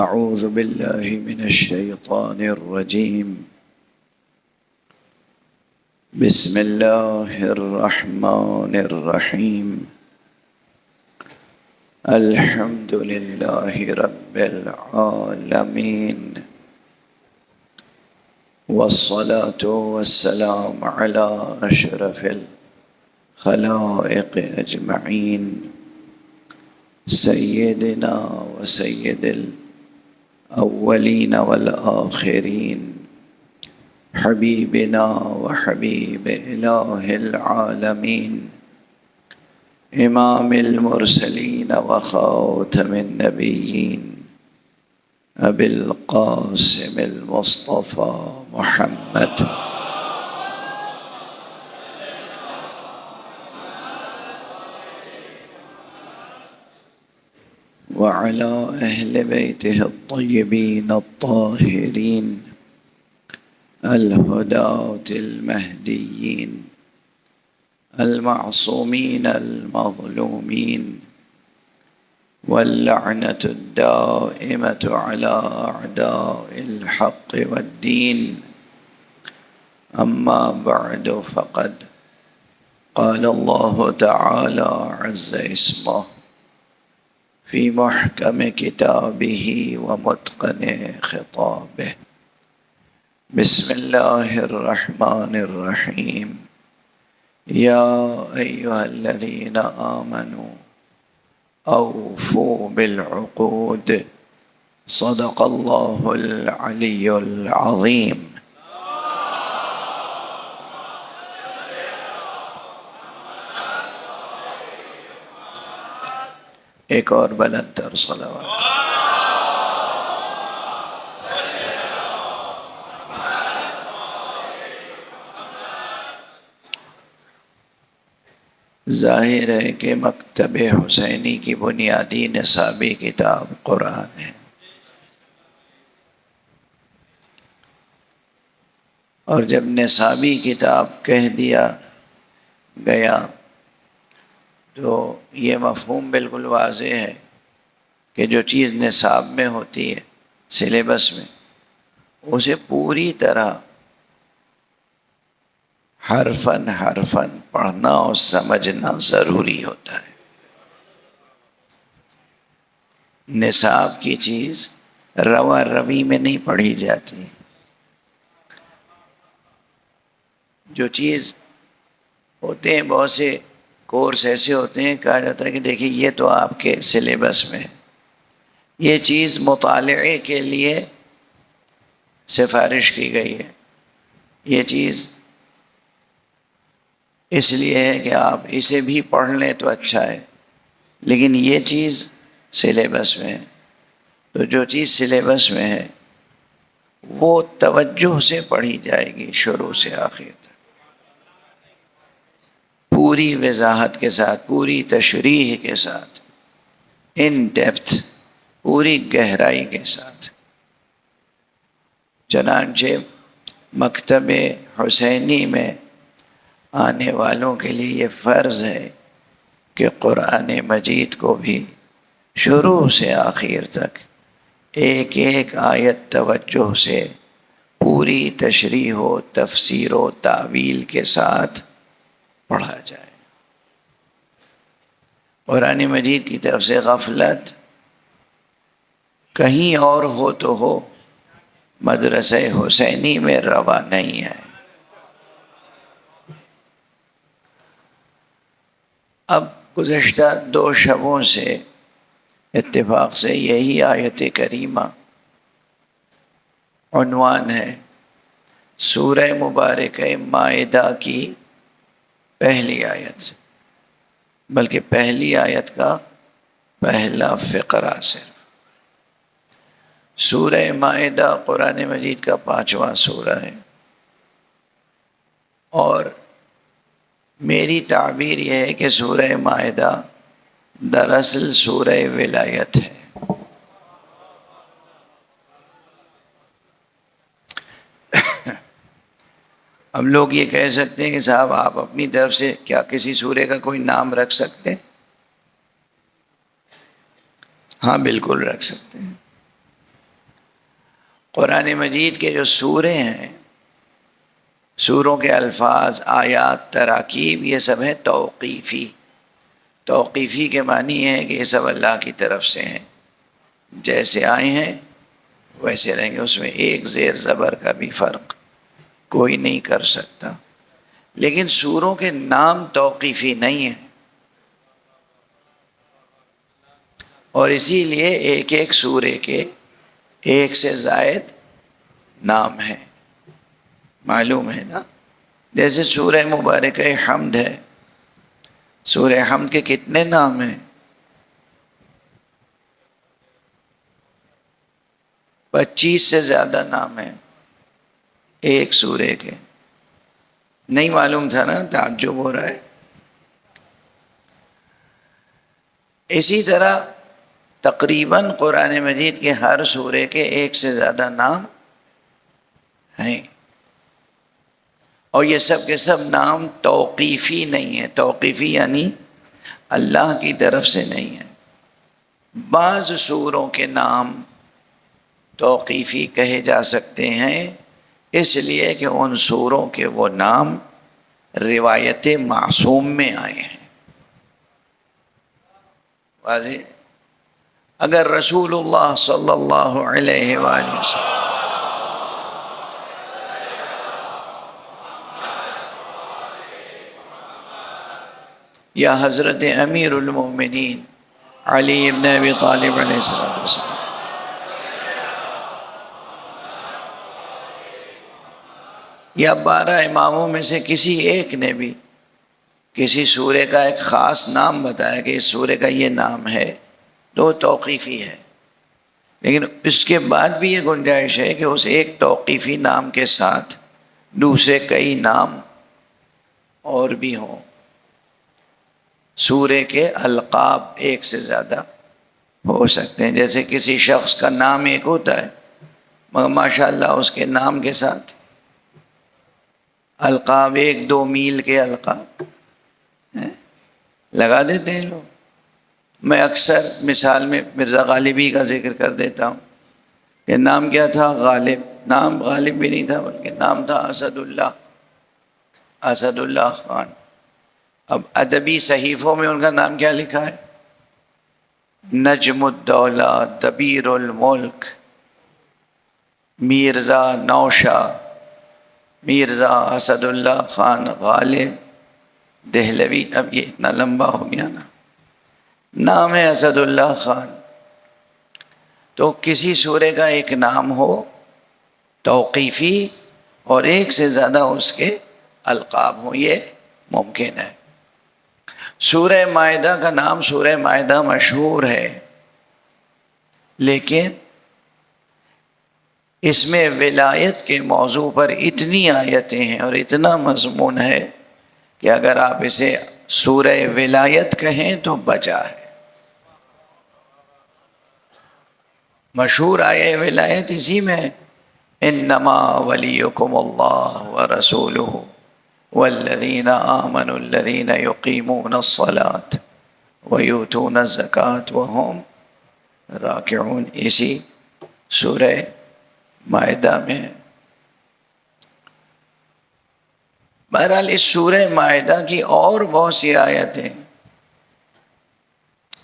أعوذ بالله من الشيطان الرجيم. بسم الله الرحمن الرحيم. الحمد لله رب العالمين، والصلاة والسلام على أشرف الخلائق أجمعين، سيدنا وسيد الأولين والآخرين، حبيبنا وحبيب إله العالمين، إمام المرسلين وخاتم النبيين، أبي القاسم المصطفى محمد وعلى أهل بيته الطيبين الطاهرين الهداة المهديين المعصومين المظلومين، واللعنة الدائمة على أعداء الحق والدين. أما بعد، فقد قال الله تعالى عز اسمه في محكم كتابه ومتقن خطابه. بسم الله الرحمن الرحيم. يا أيها الذين آمنوا أوفوا بالعقود، صدق الله العلي العظيم. ایک اور بلند تر صلوات. ظاہر ہے کہ مکتب حسینی کی بنیادی نصابی کتاب قرآن ہے، اور جب نصابی کتاب کہہ دیا گیا تو یہ مفہوم بالکل واضح ہے کہ جو چیز نصاب میں ہوتی ہے، سلیبس میں، اسے پوری طرح حرفاً حرفاً پڑھنا اور سمجھنا ضروری ہوتا ہے۔ نصاب کی چیز روا روی میں نہیں پڑھی جاتی۔ جو چیز ہوتے ہیں، بہت سے کورس ایسے ہوتے ہیں، کہا جاتا ہے کہ دیکھیے یہ تو آپ کے سلیبس میں، یہ چیز مطالعے کے لیے سفارش کی گئی ہے، یہ چیز اس لیے ہے کہ آپ اسے بھی پڑھ لیں تو اچھا ہے، لیکن یہ چیز سلیبس میں ہے۔ تو جو چیز سلیبس میں ہے وہ توجہ سے پڑھی جائے گی، شروع سے آخر تک، پوری وضاحت کے ساتھ، پوری تشریح کے ساتھ، ان ڈیپتھ، پوری گہرائی کے ساتھ۔ چنانچہ مکتب حسینی میں آنے والوں کے لیے یہ فرض ہے کہ قرآن مجید کو بھی شروع سے آخر تک ایک ایک آیت توجہ سے، پوری تشریح و تفسیر و تعویل کے ساتھ پڑھا جائے۔ قرآن مجید کی طرف سے غفلت کہیں اور ہو تو ہو، مدرسہ حسینی میں روا نہیں ہے۔ اب گزشتہ 2 شبوں سے اتفاق سے یہی آیت کریمہ عنوان ہے سورہ مبارکہ مائدہ کی پہلی آیت، بلکہ پہلی آیت کا پہلا فقرہ صرف۔ سورہ مائدہ قرآن مجید کا 5واں سورہ ہے، اور میری تعبیر یہ ہے کہ سورہ مائدہ دراصل سورہ ولایت ہے۔ ہم لوگ یہ کہہ سکتے ہیں کہ صاحب آپ اپنی طرف سے کیا کسی سورے کا کوئی نام رکھ سکتے ہیں؟ ہاں بالکل رکھ سکتے ہیں۔ قرآن مجید کے جو سورے ہیں، سوروں کے الفاظ، آیات، تراکیب، یہ سب ہیں توقیفی۔ توقیفی کے معنی ہے کہ یہ سب اللہ کی طرف سے ہیں، جیسے آئے ہیں ویسے رہیں گے، اس میں ایک زیر زبر کا بھی فرق کوئی نہیں کر سکتا۔ لیکن سوروں کے نام توقیفی نہیں ہیں، اور اسی لیے ایک ایک سورے کے ایک سے زائد نام ہیں، معلوم ہے نا؟ جیسے سورہ مبارکہ حمد ہے، سورہ حمد کے کتنے نام ہیں؟ 25 سے زیادہ نام ہیں ایک سورے کے۔ نہیں معلوم تھا نا؟ تعجب ہو رہا ہے۔ اسی طرح تقریباً قرآن مجید کے ہر سورے کے ایک سے زیادہ نام ہیں، اور یہ سب کے سب نام توقیفی نہیں ہیں۔ توقیفی یعنی اللہ کی طرف سے نہیں ہے۔ بعض سوروں کے نام توقیفی کہے جا سکتے ہیں، اس لیے کہ ان سوروں کے وہ نام روایت معصوم میں آئے ہیں۔ واضح؟ اگر رسول اللہ صلی اللہ علیہ وآلہ وسلم یا حضرت امیر المومنین علی ابن ابی طالب علیہ السلام یا 12 اماموں میں سے کسی ایک نے بھی کسی سورے کا ایک خاص نام بتایا کہ اس سورے کا یہ نام ہے، تو توقیفی ہے۔ لیکن اس کے بعد بھی یہ گنجائش ہے کہ اس ایک توقیفی نام کے ساتھ دوسرے کئی نام اور بھی ہوں۔ سورے کے القاب ایک سے زیادہ ہو سکتے ہیں، جیسے کسی شخص کا نام ایک ہوتا ہے مگر ماشاءاللہ اس کے نام کے ساتھ القاب 1-2 میل کے القاب لگا دیتے ہیں لوگ۔ میں اکثر مثال میں مرزا غالبی کا ذکر کر دیتا ہوں کہ نام کیا تھا؟ غالب۔ نام غالب بھی نہیں تھا، بلکہ نام تھا اسد اللہ، اسد اللہ خان۔ اب ادبی صحیفوں میں ان کا نام کیا لکھا ہے؟ نجم الدولہ، دبیر الملک، میرزا نوشہ، میرزا اسد اللہ خان غالب دہلوی۔ اب یہ اتنا لمبا ہو گیا نا، نام ہے اسد اللہ خان۔ تو کسی سورے کا ایک نام ہو توقیفی اور ایک سے زیادہ اس کے القاب ہوں، یہ ممکن ہے۔ سورہ مائدہ کا نام سورہ مائدہ مشہور ہے، لیکن اس میں ولایت کے موضوع پر اتنی آیتیں ہیں اور اتنا مضمون ہے کہ اگر آپ اسے سورہ ولایت کہیں تو بچا ہے۔ مشہور آیہ ولایت اسی میں، انما ولیکم اللہ ورسولہ والذین آمنوا الذین یقیمون الصلاة ویؤتون الزکاة وہم راکعون، اسی سورہ مائدہ میں۔ بہرحال اس سورہ مائدہ کی اور بہت سی آیتیں،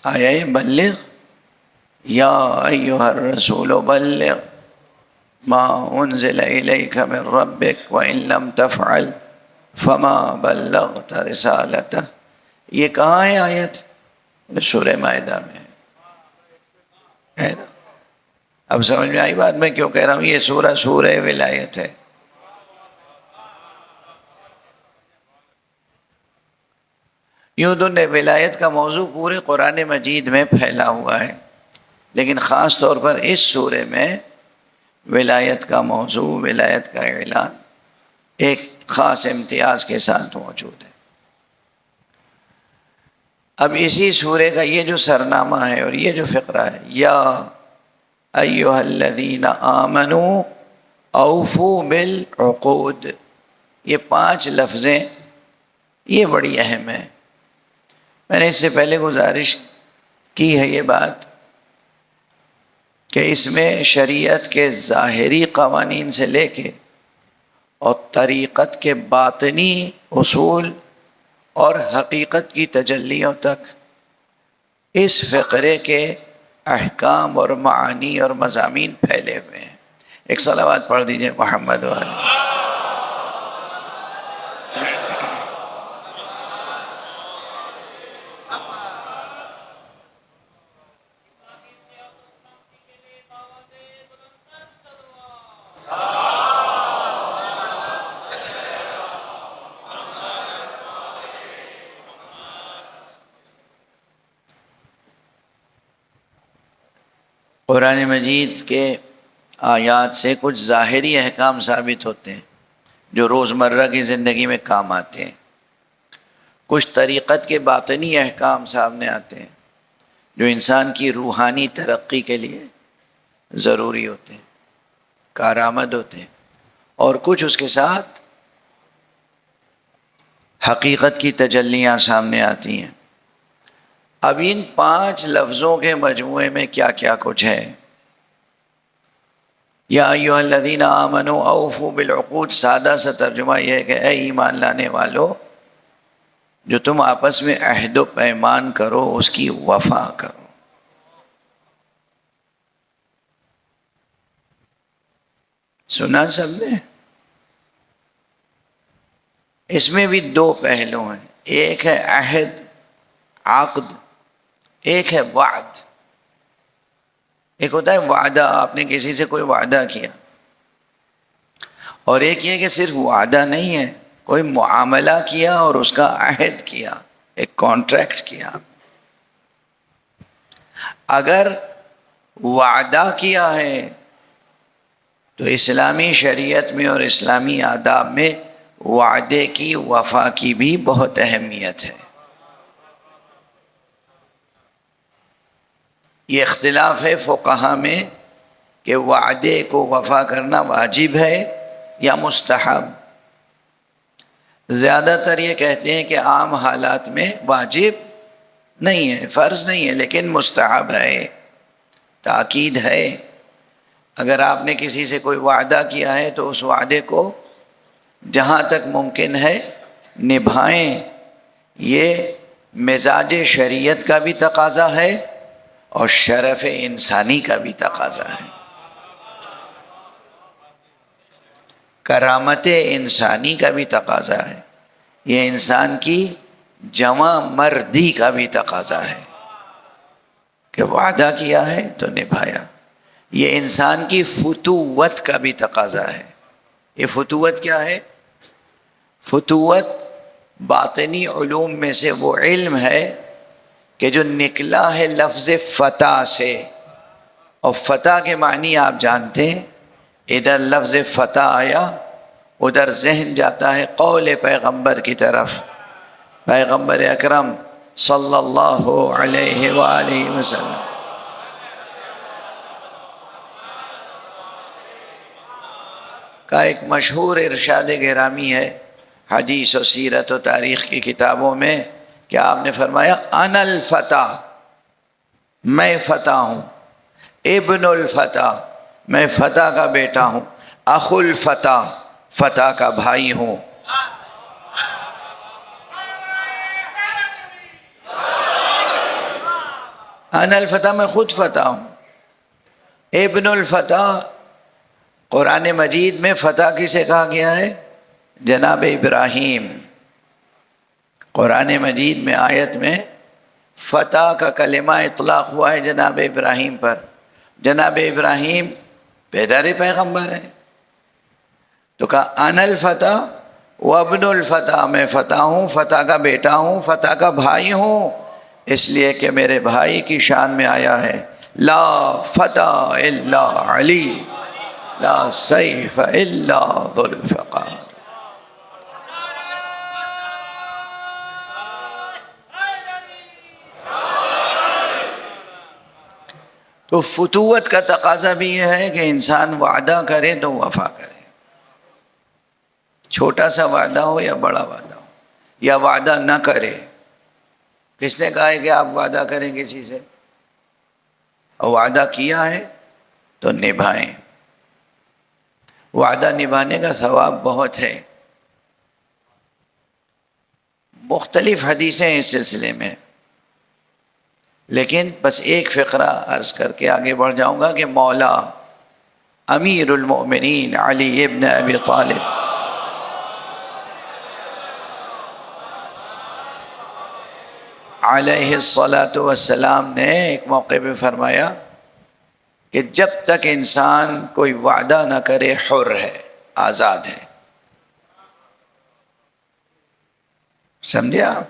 آیہ بلغ یا ایہا الرسول بلغ ما انزل الیک من ربک وان لم تفعل فما بلغت رسالتہ، یہ کہاں ہے آیت؟ سورہ مائدہ میں ہے نا؟ اب سمجھ میں آئی بات میں کیوں کہہ رہا ہوں یہ سورہ سورہ ولایت ہے۔ یوں تو ولایت کا موضوع پورے قرآن مجید میں پھیلا ہوا ہے، لیکن خاص طور پر اس سورے میں ولایت کا موضوع، ولایت کا اعلان ایک خاص امتیاز کے ساتھ موجود ہے۔ اب اسی سورے کا یہ جو سرنامہ ہے اور یہ جو فقرہ ہے، یا ایہا الذین آمنوا اوفوا بالعقود، یہ 5 لفظیں یہ بڑی اہم ہیں۔ میں نے اس سے پہلے گزارش کی ہے یہ بات کہ اس میں شریعت کے ظاہری قوانین سے لے کے اور طریقت کے باطنی اصول اور حقیقت کی تجلیوں تک اس فقرے کے احکام اور معانی اور مضامین پھیلے ہوئے ہیں. ایک صلوات پڑھ دیجئے محمد والے. قرآن مجید کے آیات سے کچھ ظاہری احکام ثابت ہوتے ہیں جو روزمرہ کی زندگی میں کام آتے ہیں. کچھ طریقت کے باطنی احکام سامنے آتے ہیں جو انسان کی روحانی ترقی کے لیے ضروری ہوتے ہیں، کارآمد ہوتے ہیں. اور کچھ اس کے ساتھ حقیقت کی تجلیاں سامنے آتی ہیں. اب ان 5 لفظوں کے مجموعے میں کیا کیا کچھ ہے. یا ایھا الذین آمنوا اوفوا بالعقود، سادہ سا ترجمہ یہ ہے کہ اے ایمان لانے والو، جو تم آپس میں عہد و پیمان کرو اس کی وفا کرو. سنا سب نے؟ اس میں بھی 2 پہلو ہیں، ایک ہے عہد عقد، ایک ہے وعد. ایک ہوتا ہے وعدہ، آپ نے کسی سے کوئی وعدہ کیا، اور ایک یہ کہ صرف وعدہ نہیں ہے، کوئی معاملہ کیا اور اس کا عہد کیا، ایک کانٹریکٹ کیا. اگر وعدہ کیا ہے تو اسلامی شریعت میں اور اسلامی آداب میں وعدے کی وفا کی بھی بہت اہمیت ہے. یہ اختلاف ہے فقہا میں کہ وعدے کو وفا کرنا واجب ہے یا مستحب. زیادہ تر یہ کہتے ہیں کہ عام حالات میں واجب نہیں ہے، فرض نہیں ہے، لیکن مستحب ہے، تاکید ہے. اگر آپ نے کسی سے کوئی وعدہ کیا ہے تو اس وعدے کو جہاں تک ممکن ہے نبھائیں. یہ مزاج شریعت کا بھی تقاضا ہے اور شرف انسانی کا بھی تقاضا ہے، کرامت انسانی کا بھی تقاضا ہے، یہ انسان کی جواں مردی کا بھی تقاضا ہے کہ وعدہ کیا ہے تو نبھایا. یہ انسان کی فتوت کا بھی تقاضا ہے. یہ فتوت کیا ہے؟ فتوت باطنی علوم میں سے وہ علم ہے کہ جو نکلا ہے لفظ فتح سے، اور فتح کے معنی آپ جانتے ہیں. ادھر لفظ فتح آیا، ادھر ذہن جاتا ہے قول پیغمبر کی طرف. پیغمبر اکرم صلی اللہ علیہ وآلہ وسلم کا ایک مشہور ارشاد گرامی ہے حدیث و سیرت و تاریخ کی کتابوں میں کہ آپ نے فرمایا انا الفتح، میں فتح ہوں، ابن الفتح، میں فتح کا بیٹا ہوں، اخو الفتح، فتح کا بھائی ہوں. انا الفتح، میں خود فتح ہوں. ابن الفتح، قرآن مجید میں فتح کسے کہا گیا ہے؟ جناب ابراہیم. قرآن مجید میں آیت میں فتح کا کلمہ اطلاق ہوا ہے جناب ابراہیم پر. جناب ابراہیم پیدار پیغمبر ہیں، تو کہا انا الفتح و ابن الفتح، میں فتح ہوں، فتح کا بیٹا ہوں، فتح کا بھائی ہوں. اس لیے کہ میرے بھائی کی شان میں آیا ہے لا فتح الا علی، لا سیف الا ذو الفقار. تو فتوت کا تقاضا بھی یہ ہے کہ انسان وعدہ کرے تو وفا کرے، چھوٹا سا وعدہ ہو یا بڑا وعدہ ہو، یا وعدہ نہ کرے. کس نے کہا ہے کہ آپ وعدہ کریں کسی سے؟ اور وعدہ کیا ہے تو نبھائیں. وعدہ نبھانے کا ثواب بہت ہے. مختلف حدیثیں ہیں اس سلسلے میں، لیکن بس ایک فقرہ عرض کر کے آگے بڑھ جاؤں گا کہ مولا امیر المؤمنین علی ابن ابی طالب علیہ الصلاۃ والسلام نے ایک موقع پہ فرمایا کہ جب تک انسان کوئی وعدہ نہ کرے حر ہے، آزاد ہے. سمجھے آپ؟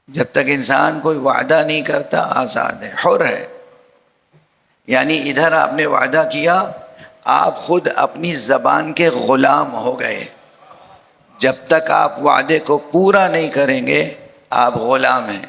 جب تک انسان کوئی وعدہ نہیں کرتا آزاد ہے، حر ہے. یعنی ادھر آپ نے وعدہ کیا، آپ خود اپنی زبان کے غلام ہو گئے. جب تک آپ وعدے کو پورا نہیں کریں گے آپ غلام ہیں.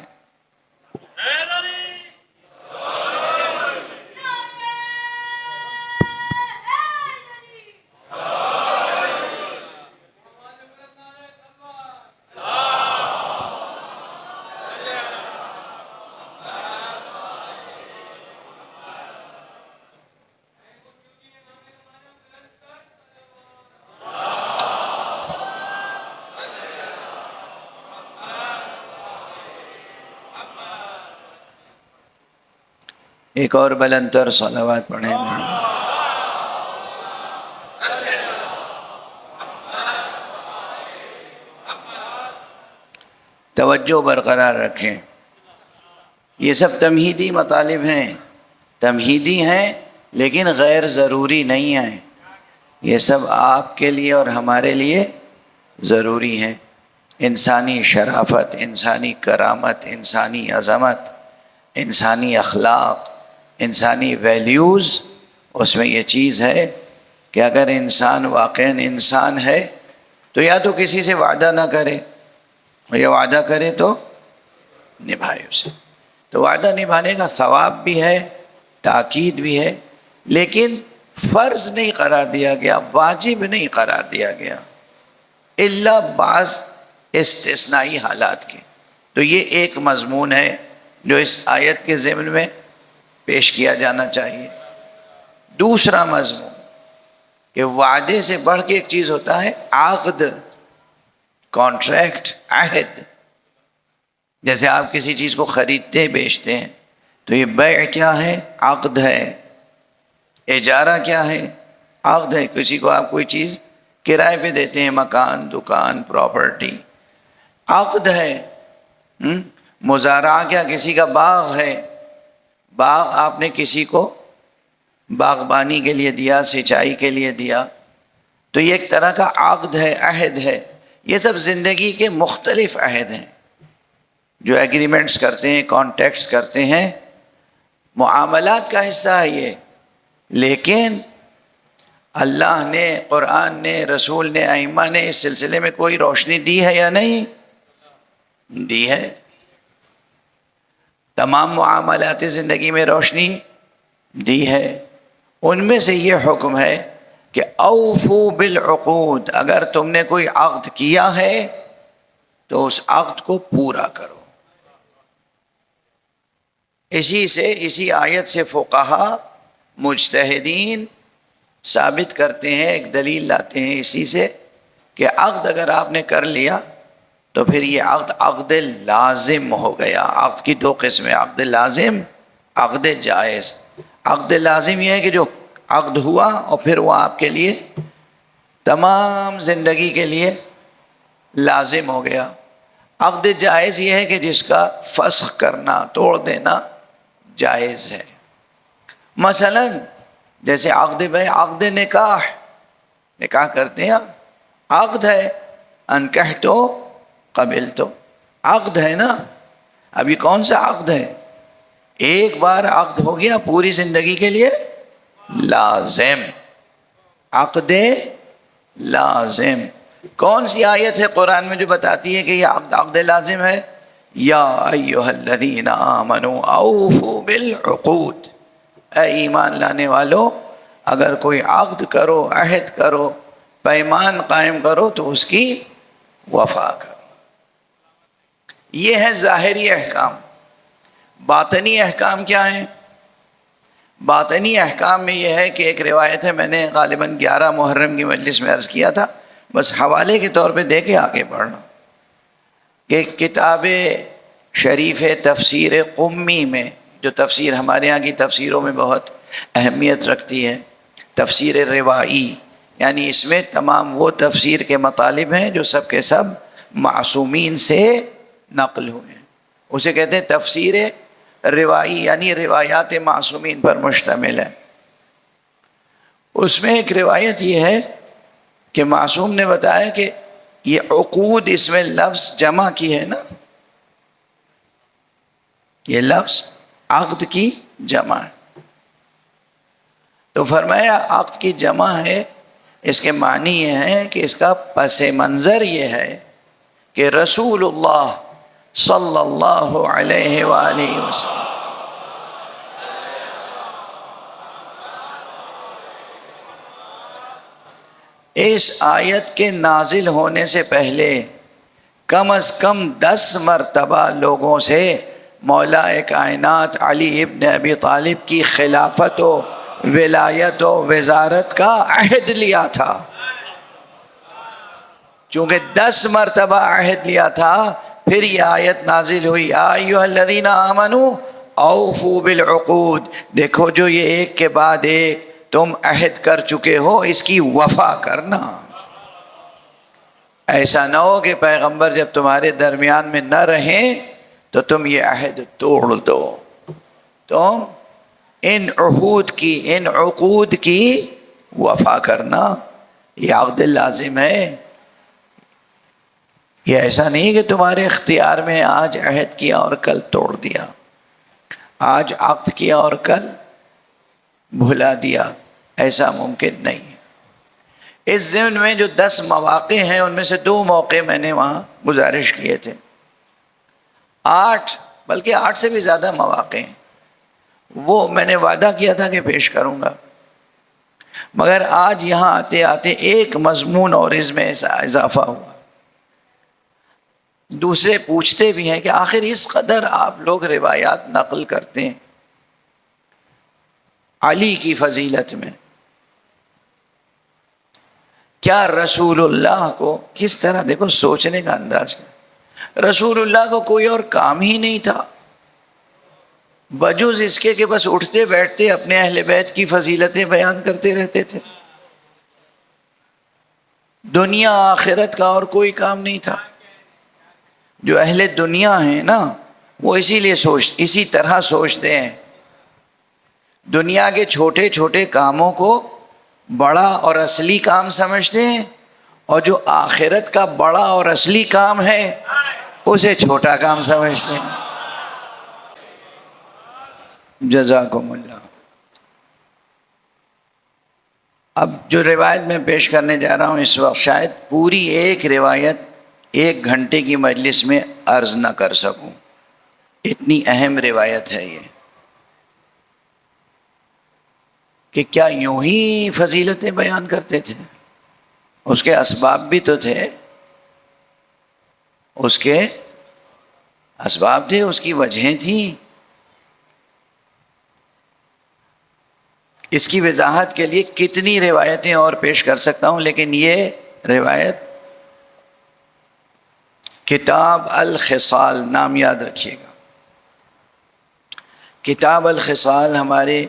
ایک اور بلند تر صلوات پڑھیں گے. توجہ برقرار رکھیں. یہ سب تمہیدی مطالب ہیں، تمہیدی ہیں لیکن غیر ضروری نہیں ہیں. یہ سب آپ کے لیے اور ہمارے لیے ضروری ہیں. انسانی شرافت، انسانی کرامت، انسانی عظمت، انسانی اخلاق، انسانی ویلیوز، اس میں یہ چیز ہے کہ اگر انسان واقعاً انسان ہے تو یا تو کسی سے وعدہ نہ کرے، یا وعدہ کرے تو نبھائے اسے. تو وعدہ نبھانے کا ثواب بھی ہے، تاکید بھی ہے، لیکن فرض نہیں قرار دیا گیا، واجب نہیں قرار دیا گیا، الا بعض استثنائی حالات کے. تو یہ ایک مضمون ہے جو اس آیت کے ضمن میں پیش کیا جانا چاہیے. دوسرا مضمون کہ وعدے سے بڑھ کے ایک چیز ہوتا ہے عقد، کانٹریکٹ، عہد. جیسے آپ کسی چیز کو خریدتے بیچتے ہیں تو یہ بیع کیا ہے؟ عقد ہے. اجارہ کیا ہے؟ عقد ہے. کسی کو آپ کوئی چیز کرائے پہ دیتے ہیں، مکان، دکان، پراپرٹی، عقد ہے. مزارعہ کیا؟ کسی کا باغ ہے، باغ آپ نے کسی کو باغبانی کے لیے دیا، سینچائی کے لیے دیا، تو یہ ایک طرح کا عقد ہے، عہد ہے. یہ سب زندگی کے مختلف عہد ہیں جو ایگریمنٹس کرتے ہیں، کانٹیکٹس کرتے ہیں، معاملات کا حصہ ہے یہ. لیکن اللہ نے، قرآن نے، رسول نے، ائمہ نے اس سلسلے میں کوئی روشنی دی ہے یا نہیں؟ دی ہے. تمام معاملات زندگی میں روشنی دی ہے. ان میں سے یہ حکم ہے کہ اوفو بالعقود، اگر تم نے کوئی عقد کیا ہے تو اس عقد کو پورا کرو. اسی آیت سے فقہا مجتہدین ثابت کرتے ہیں، ایک دلیل لاتے ہیں اسی سے کہ عقد اگر آپ نے کر لیا تو پھر یہ عقد عقد لازم ہو گیا. عقد کی دو قسمیں، عقد لازم، عقد جائز. عقد لازم یہ ہے کہ جو عقد ہوا اور پھر وہ آپ کے لیے تمام زندگی کے لیے لازم ہو گیا. عقد جائز یہ ہے کہ جس کا فسخ کرنا، توڑ دینا جائز ہے. مثلا جیسے عقد بیع، عقد نکاح، نکاح کرتے ہیں، عقد ہے، انکحتو قبلتو، عقد ہے نا. اب یہ کون سا عقد ہے؟ ایک بار عقد ہو گیا، پوری زندگی کے لیے لازم. عقد لازم. کون سی آیت ہے قرآن میں جو بتاتی ہے کہ یہ عقد عقد لازم ہے؟ یا ایھا الذین آمنوا اوفوا بالعقود، اے ایمان لانے والو اگر کوئی عقد کرو، عہد کرو، پیمان قائم کرو تو اس کی وفا کرو. یہ ہے ظاہری احکام. باطنی احکام کیا ہیں؟ باطنی احکام میں یہ ہے کہ ایک روایت ہے، میں نے غالباً 11 محرم کی مجلس میں عرض کیا تھا، بس حوالے کے طور پہ دے کے آگے بڑھنا، کہ کتاب شریف تفسیر قمی میں، جو تفسیر ہمارے ہاں کی تفسیروں میں بہت اہمیت رکھتی ہے، تفسیر روائی، یعنی اس میں تمام وہ تفسیر کے مطالب ہیں جو سب کے سب معصومین سے نقل ہوئے ہیں، اسے کہتے ہیں تفسیر روائی، یعنی روایات معصومین پر مشتمل ہے۔ اس میں ایک روایت یہ ہے کہ معصوم نے بتایا کہ یہ عقود، اس میں لفظ جمع کی ہے نا، یہ لفظ عقد کی جمع ہے، تو فرمایا عقد کی جمع ہے، اس کے معنی یہ ہے کہ اس کا پس منظر یہ ہے کہ رسول اللہ صلی اللہ علیہ وآلہ وسلم اس آیت کے نازل ہونے سے پہلے کم از کم 10 مرتبہ لوگوں سے مولا کائنات علی ابن ابی طالب کی خلافت و ولایت و وزارت کا عہد لیا تھا۔ چونکہ 10 مرتبہ عہد لیا تھا، پھر یہ آیت نازل ہوئی، یا ایھا الذین آمنوا اوفوا بالعقود، دیکھو جو یہ ایک کے بعد ایک تم عہد کر چکے ہو، اس کی وفا کرنا۔ ایسا نہ ہو کہ پیغمبر جب تمہارے درمیان میں نہ رہیں تو تم یہ عہد توڑ دو، تم ان عہود کی، ان عقود کی وفا کرنا، یہ عقد لازم ہے۔ یہ ایسا نہیں کہ تمہارے اختیار میں آج عہد کیا اور کل توڑ دیا، آج عقد کیا اور کل بھلا دیا، ایسا ممکن نہیں ہے۔ اس ضمن میں جو 10 مواقع ہیں ان میں سے 2 موقع میں نے وہاں گزارش کیے تھے، 8 بلکہ 8 سے بھی زیادہ مواقع ہیں، وہ میں نے وعدہ کیا تھا کہ پیش کروں گا، مگر آج یہاں آتے آتے ایک مضمون اور اس میں ایسا اضافہ ہوا۔ دوسرے پوچھتے بھی ہیں کہ آخر اس قدر آپ لوگ روایات نقل کرتے ہیں علی کی فضیلت میں، کیا رسول اللہ کو کس طرح، دیکھو سوچنے کا انداز کیا، رسول اللہ کو کوئی اور کام ہی نہیں تھا بجز اس کے کہ بس اٹھتے بیٹھتے اپنے اہل بیت کی فضیلتیں بیان کرتے رہتے تھے، دنیا آخرت کا اور کوئی کام نہیں تھا۔ جو اہل دنیا ہیں نا، وہ اسی طرح سوچتے ہیں، دنیا کے چھوٹے چھوٹے کاموں کو بڑا اور اصلی کام سمجھتے ہیں، اور جو آخرت کا بڑا اور اصلی کام ہے اسے چھوٹا کام سمجھتے ہیں۔ جزاکم اللہ۔ اب جو روایت میں پیش کرنے جا رہا ہوں اس وقت شاید پوری ایک روایت 1 گھنٹے کی مجلس میں عرض نہ کر سکوں، اتنی اہم روایت ہے یہ، کہ کیا یوں ہی فضیلتیں بیان کرتے تھے؟ اس کے اسباب بھی تو تھے، اس کے اسباب تھے، اس کی وجہیں تھیں۔ اس کی وضاحت کے لیے کتنی روایتیں اور پیش کر سکتا ہوں، لیکن یہ روایت کتاب الخصال، نام یاد رکھیے گا، کتاب الخصال ہمارے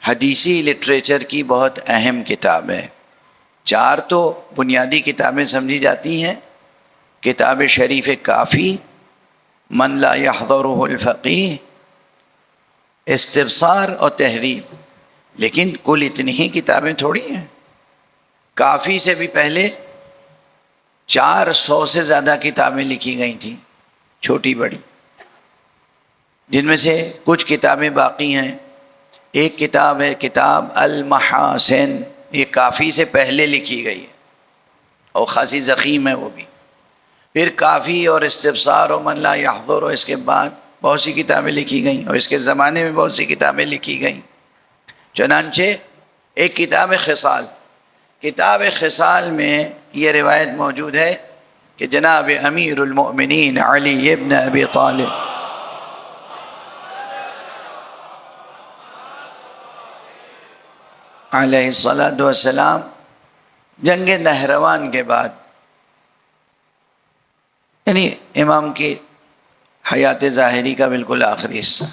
حدیثی لٹریچر کی بہت اہم کتاب ہے۔ 4 تو بنیادی کتابیں سمجھی جاتی ہیں، کتاب شریف کافی، من لا يحضره الفقیہ، استبصار اور تہذیب، لیکن کل اتنی ہی کتابیں تھوڑی ہیں۔ کافی سے بھی پہلے 400 سے زیادہ کتابیں لکھی گئی تھیں، چھوٹی بڑی، جن میں سے کچھ کتابیں باقی ہیں۔ ایک کتاب ہے کتاب المحاسن، یہ کافی سے پہلے لکھی گئی ہے اور خاصی ضخیم ہے وہ بھی۔ پھر کافی اور استبصار اور من لا يحضر، اور اس کے بعد بہت سی کتابیں لکھی گئیں، اور اس کے زمانے میں بہت سی کتابیں لکھی گئیں۔ چنانچہ ایک کتاب خصال، کتاب خصال میں یہ روایت موجود ہے کہ جناب امیر المؤمنین علی ابن ابی طالب علیہ الصلاۃ والسلام جنگ نہروان کے بعد، یعنی امام کی حیات ظاہری کا بالکل آخری حصہ،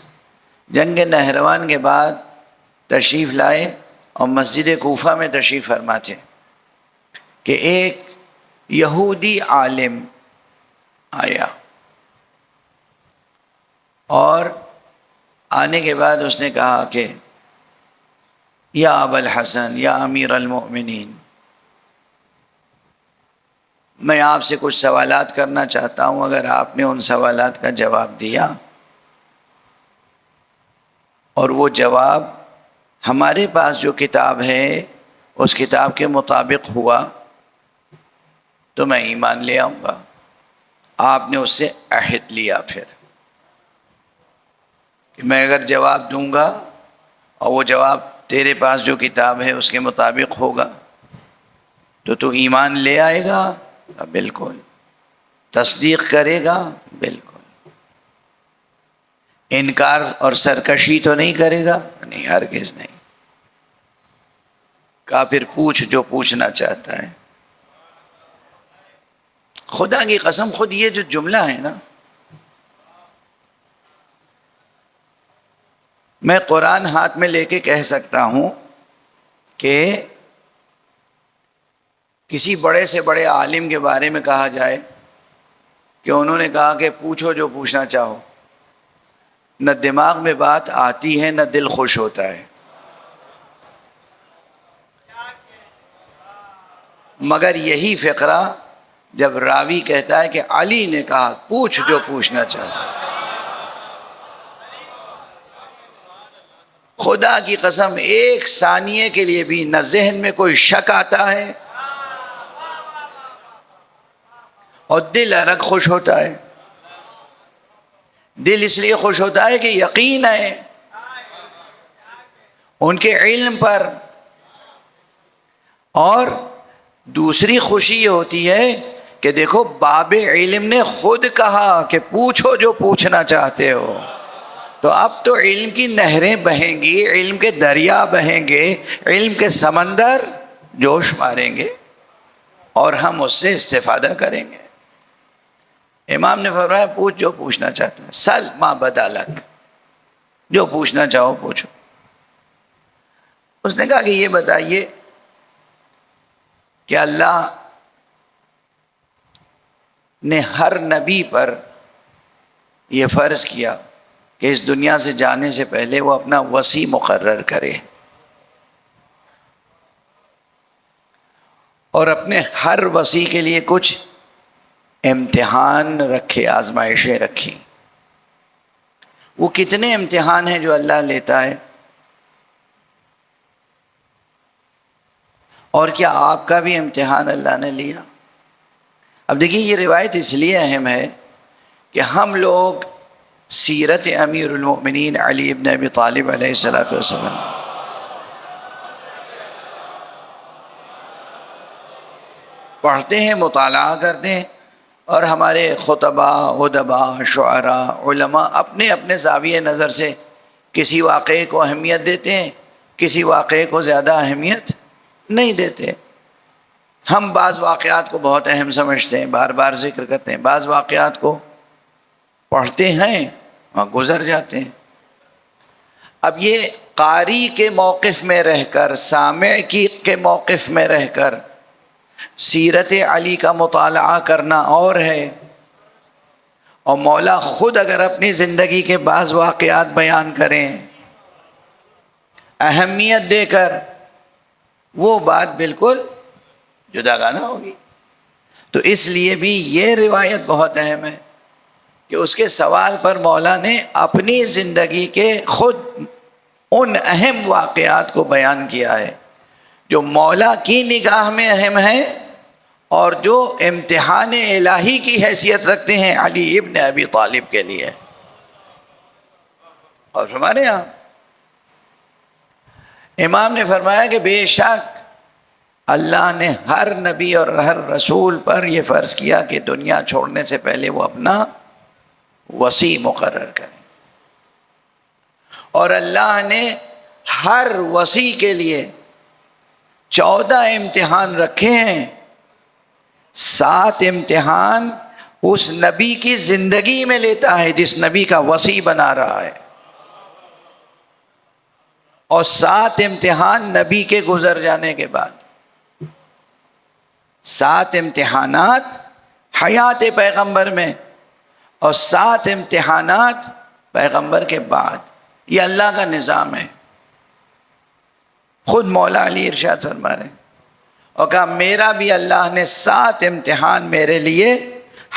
جنگ نہروان کے بعد تشریف لائے اور مسجد کوفہ میں تشریف فرما تھے کہ ایک یہودی عالم آیا، اور آنے کے بعد اس نے کہا کہ یا ابا الحسن، یا امیر المؤمنین، میں آپ سے کچھ سوالات کرنا چاہتا ہوں، اگر آپ نے ان سوالات کا جواب دیا اور وہ جواب ہمارے پاس جو کتاب ہے اس کتاب کے مطابق ہوا تو میں ایمان لے آؤں گا۔ آپ نے اس سے عہد لیا پھر کہ میں اگر جواب دوں گا اور وہ جواب تیرے پاس جو کتاب ہے اس کے مطابق ہوگا تو ایمان لے آئے گا؟ بالکل۔ تصدیق کرے گا؟ بالکل۔ انکار اور سرکشی تو نہیں کرے گا؟ نہیں، ہرگز نہیں۔ کافر پوچھ جو پوچھنا چاہتا ہے۔ خدا کی قسم، خود یہ جو جملہ ہے نا، میں قرآن ہاتھ میں لے کے کہہ سکتا ہوں کہ کسی بڑے سے بڑے عالم کے بارے میں کہا جائے کہ انہوں نے کہا کہ پوچھو جو پوچھنا چاہو، نہ دماغ میں بات آتی ہے نہ دل خوش ہوتا ہے، مگر یہی فقرہ جب راوی کہتا ہے کہ علی نے کہا پوچھ جو پوچھنا چاہتا ہے، خدا کی قسم ایک ثانیے کے لیے بھی نہ ذہن میں کوئی شک آتا ہے اور دل الگ خوش ہوتا ہے۔ دل اس لیے خوش ہوتا ہے کہ یقین ہے ان کے علم پر، اور دوسری خوشی یہ ہوتی ہے کہ دیکھو باب علم نے خود کہا کہ پوچھو جو پوچھنا چاہتے ہو، تو اب تو علم کی نہریں بہیں گی، علم کے دریا بہیں گے، علم کے سمندر جوش ماریں گے اور ہم اس سے استفادہ کریں گے۔ امام نے فرمایا پوچھ جو پوچھنا چاہتا ہے، سل ما بدا لک، جو پوچھنا چاہو پوچھو۔ اس نے کہا کہ یہ بتائیے کہ اللہ نے ہر نبی پر یہ فرض کیا کہ اس دنیا سے جانے سے پہلے وہ اپنا وصی مقرر کرے اور اپنے ہر وصی کے لیے کچھ امتحان رکھے، آزمائشیں رکھی۔ وہ کتنے امتحان ہیں جو اللہ لیتا ہے؟ اور کیا آپ کا بھی امتحان اللہ نے لیا؟ اب دیکھیے یہ روایت اس لیے اہم ہے کہ ہم لوگ سیرت امیر المؤمنین علی ابن ابی طالب علیہ الصلوۃ والسلام پڑھتے ہیں، مطالعہ کرتے ہیں، اور ہمارے خطبہ، ادباء، شعراء، علماء اپنے اپنے زاویہ نظر سے کسی واقعے کو اہمیت دیتے ہیں، کسی واقعے کو زیادہ اہمیت نہیں دیتے۔ ہم بعض واقعات کو بہت اہم سمجھتے ہیں، بار بار ذکر کرتے ہیں، بعض واقعات کو پڑھتے ہیں اور گزر جاتے ہیں۔ اب یہ قاری کے موقف میں رہ کر، سامع کے موقف میں رہ کر سیرت علی کا مطالعہ کرنا اور ہے، اور مولا خود اگر اپنی زندگی کے بعض واقعات بیان کریں اہمیت دے کر، وہ بات بالکل جداگانہ ہوگی۔ تو اس لیے بھی یہ روایت بہت اہم ہے کہ اس کے سوال پر مولا نے اپنی زندگی کے خود ان اہم واقعات کو بیان کیا ہے جو مولا کی نگاہ میں اہم ہے اور جو امتحان الہی کی حیثیت رکھتے ہیں علی ابن ابی طالب کے لیے۔ اور ہمارے یہاں امام نے فرمایا کہ بے شک اللہ نے ہر نبی اور ہر رسول پر یہ فرض کیا کہ دنیا چھوڑنے سے پہلے وہ اپنا وصی مقرر کریں، اور اللہ نے ہر وصی کے لیے 14 امتحان رکھے ہیں، 7 امتحان اس نبی کی زندگی میں لیتا ہے جس نبی کا وصی بنا رہا ہے، اور 7 امتحان نبی کے گزر جانے کے بعد، 7 امتحانات حیات پیغمبر میں اور 7 امتحانات پیغمبر کے بعد۔ یہ اللہ کا نظام ہے۔ خود مولا علی ارشاد فرما رہے ہیں اور کہا میرا بھی اللہ نے 7 امتحان میرے لیے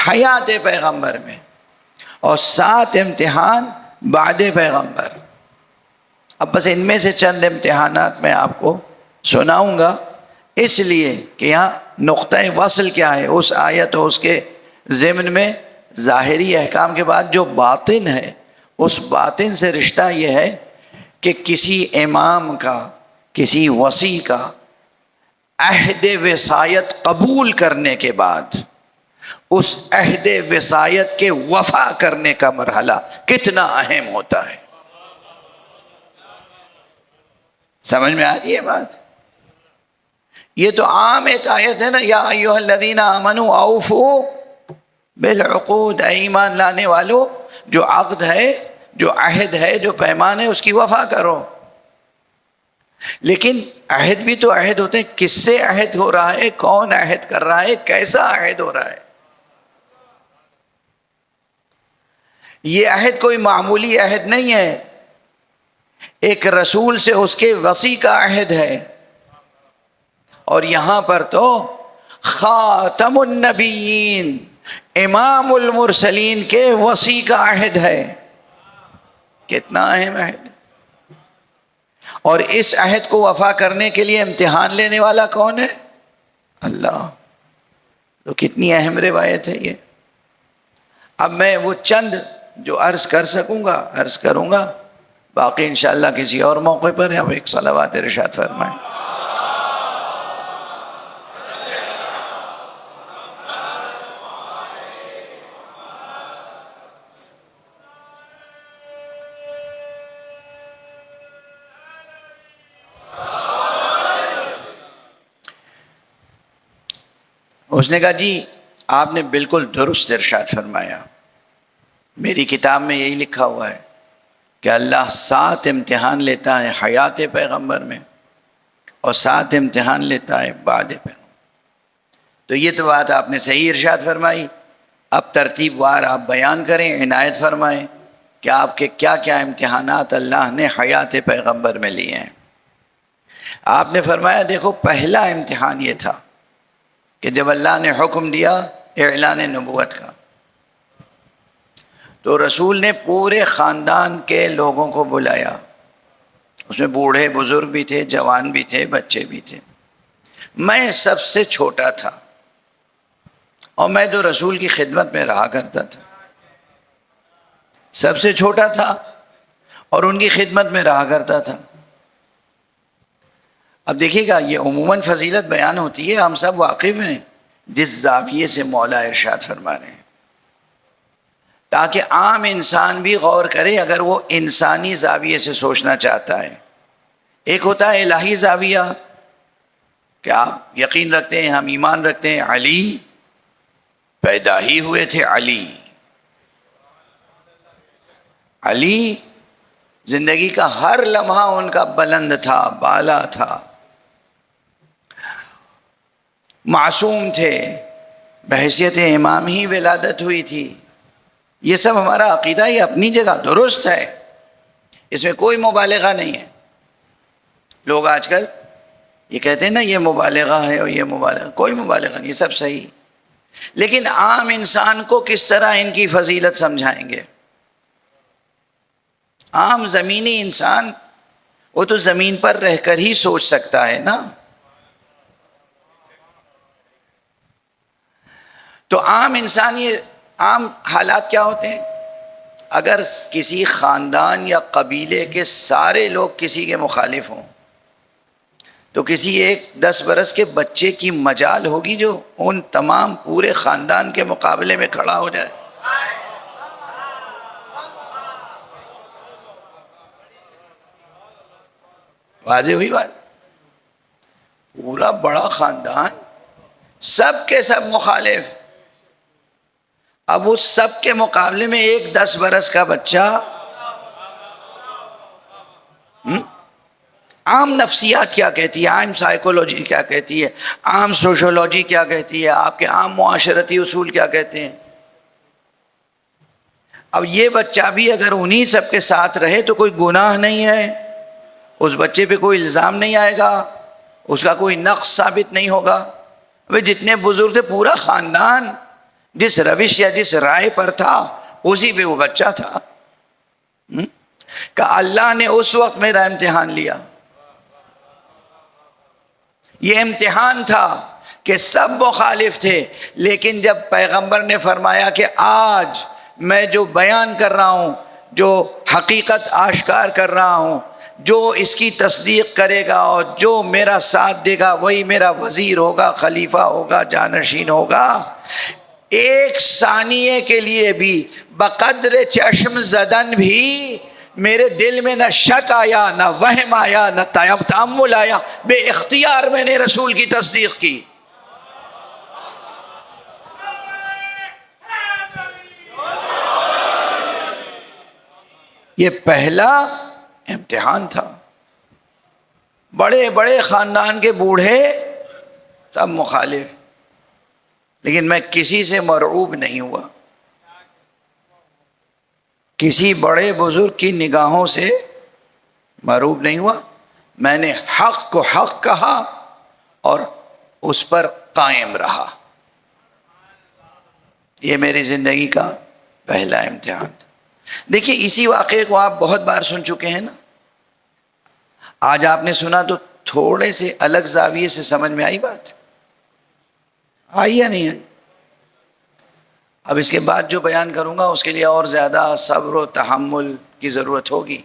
حیات پیغمبر میں اور 7 امتحان بعد پیغمبر۔ اب بس ان میں سے چند امتحانات میں آپ کو سناؤں گا، اس لیے کہ یہاں نقطہ وصل کیا ہے اس آیت اور اس کے ضمن میں ظاہری احکام کے بعد جو باطن ہے، اس باطن سے رشتہ یہ ہے کہ کسی امام کا، کسی وصی کا عہد وصایت قبول کرنے کے بعد اس عہد وصایت کے وفا کرنے کا مرحلہ کتنا اہم ہوتا ہے۔ سمجھ میں آ رہی ہے بات؟ یہ تو عام ایک آیت ہے نا، یا ایھا الذین آمنوا اوفوا بالعقود، اے ایمان لانے والو جو عقد ہے، جو عہد ہے، جو پیمان ہے، اس کی وفا کرو۔ لیکن عہد بھی تو عہد ہوتے ہیں، کس سے عہد ہو رہا ہے، کون عہد کر رہا ہے، کیسا عہد ہو رہا ہے؟ یہ عہد کوئی معمولی عہد نہیں ہے، ایک رسول سے اس کے وصی کا عہد ہے، اور یہاں پر تو خاتم النبیین، امام المرسلین کے وصی کا عہد ہے۔ کتنا اہم عہد! اور اس عہد کو وفا کرنے کے لیے امتحان لینے والا کون ہے؟ اللہ۔ تو کتنی اہم روایت ہے یہ۔ اب میں وہ چند جو عرض کر سکوں گا عرض کروں گا، باقی انشاءاللہ کسی اور موقع پر اب ایک صلوات ارشاد فرمائیں۔ اس نے کہا جی آپ نے بالکل درست ارشاد فرمایا، میری کتاب میں یہی لکھا ہوا ہے کہ اللہ 7 امتحان لیتا ہے حیات پیغمبر میں اور 7 امتحان لیتا ہے بعد پیغمبر۔ تو یہ تو بات آپ نے صحیح ارشاد فرمائی، اب ترتیب وار آپ بیان کریں، عنایت فرمائیں کہ آپ کے کیا کیا امتحانات اللہ نے حیات پیغمبر میں لیے ہیں۔ آپ نے فرمایا دیکھو پہلا امتحان یہ تھا کہ جب اللہ نے حکم دیا اعلان نبوت کا، تو رسول نے پورے خاندان کے لوگوں کو بلایا، اس میں بوڑھے بزرگ بھی تھے، جوان بھی تھے، بچے بھی تھے۔ میں سب سے چھوٹا تھا اور میں تو رسول کی خدمت میں رہا کرتا تھا، سب سے چھوٹا تھا اور ان کی خدمت میں رہا کرتا تھا۔ اب دیکھیے گا یہ عموماً فضیلت بیان ہوتی ہے، ہم سب واقف ہیں جس زاویے سے مولا ارشاد فرما رہے ہیں، تاکہ عام انسان بھی غور کرے اگر وہ انسانی زاویے سے سوچنا چاہتا ہے۔ ایک ہوتا ہے الہی زاویہ کہ آپ یقین رکھتے ہیں، ہم ایمان رکھتے ہیں علی پیدا ہی ہوئے تھے، علی زندگی کا ہر لمحہ ان کا بلند تھا، بالا تھا، معصوم تھے، بحیثیت امام ہی ولادت ہوئی تھی۔ یہ سب ہمارا عقیدہ یہ اپنی جگہ درست ہے، اس میں کوئی مبالغہ نہیں ہے۔ لوگ آج کل یہ کہتے ہیں نا یہ مبالغہ ہے اور یہ مبالغہ، کوئی مبالغہ نہیں، یہ سب صحیح۔ لیکن عام انسان کو کس طرح ان کی فضیلت سمجھائیں گے؟ عام زمینی انسان وہ تو زمین پر رہ کر ہی سوچ سکتا ہے نا۔ تو عام انسان، یہ عام حالات کیا ہوتے ہیں؟ اگر کسی خاندان یا قبیلے کے سارے لوگ کسی کے مخالف ہوں تو کسی ایک 10 برس کے بچے کی مجال ہوگی جو ان تمام پورے خاندان کے مقابلے میں کھڑا ہو جائے؟ واضح ہوئی بات؟ پورا بڑا خاندان، سب کے سب مخالف. اب اس سب کے مقابلے میں ایک 10 برس کا بچہ، عام نفسیات کیا کہتی ہے، عام سائیکولوجی کیا کہتی ہے، عام سوشولوجی کیا کہتی ہے، آپ کے عام معاشرتی اصول کیا کہتے ہیں. اب یہ بچہ بھی اگر انہی سب کے ساتھ رہے تو کوئی گناہ نہیں ہے، اس بچے پہ کوئی الزام نہیں آئے گا، اس کا کوئی نقص ثابت نہیں ہوگا. وہ جتنے بزرگ تھے پورا خاندان جس روش یا جس رائے پر تھا اسی پہ وہ بچہ تھا. کہ اللہ نے اس وقت میرا امتحان لیا. یہ امتحان تھا کہ سب مخالف تھے، لیکن جب پیغمبر نے فرمایا کہ آج میں جو بیان کر رہا ہوں، جو حقیقت آشکار کر رہا ہوں، جو اس کی تصدیق کرے گا اور جو میرا ساتھ دے گا وہی میرا وزیر ہوگا، خلیفہ ہوگا، جانشین ہوگا. ایک ثانیے کے لیے بھی بقدر چشم زدن بھی میرے دل میں نہ شک آیا، نہ وہم آیا، نہ تأمل آیا، بے اختیار میں نے رسول کی تصدیق کی. یہ پہلا امتحان تھا. بڑے بڑے خاندان کے بوڑھے سب مخالف، لیکن میں کسی سے مرعوب نہیں ہوا، کسی بڑے بزرگ کی نگاہوں سے مرعوب نہیں ہوا. میں نے حق کو حق کہا اور اس پر قائم رہا. یہ میری زندگی کا پہلا امتحان تھا. دیکھیے اسی واقعے کو آپ بہت بار سن چکے ہیں نا. آج آپ نے سنا تو تھوڑے سے الگ زاویے سے سمجھ میں آئی بات؟ آئی یا نہیں آئی؟ اب اس کے بعد جو بیان کروں گا اس کے لیے اور زیادہ صبر و تحمل کی ضرورت ہوگی.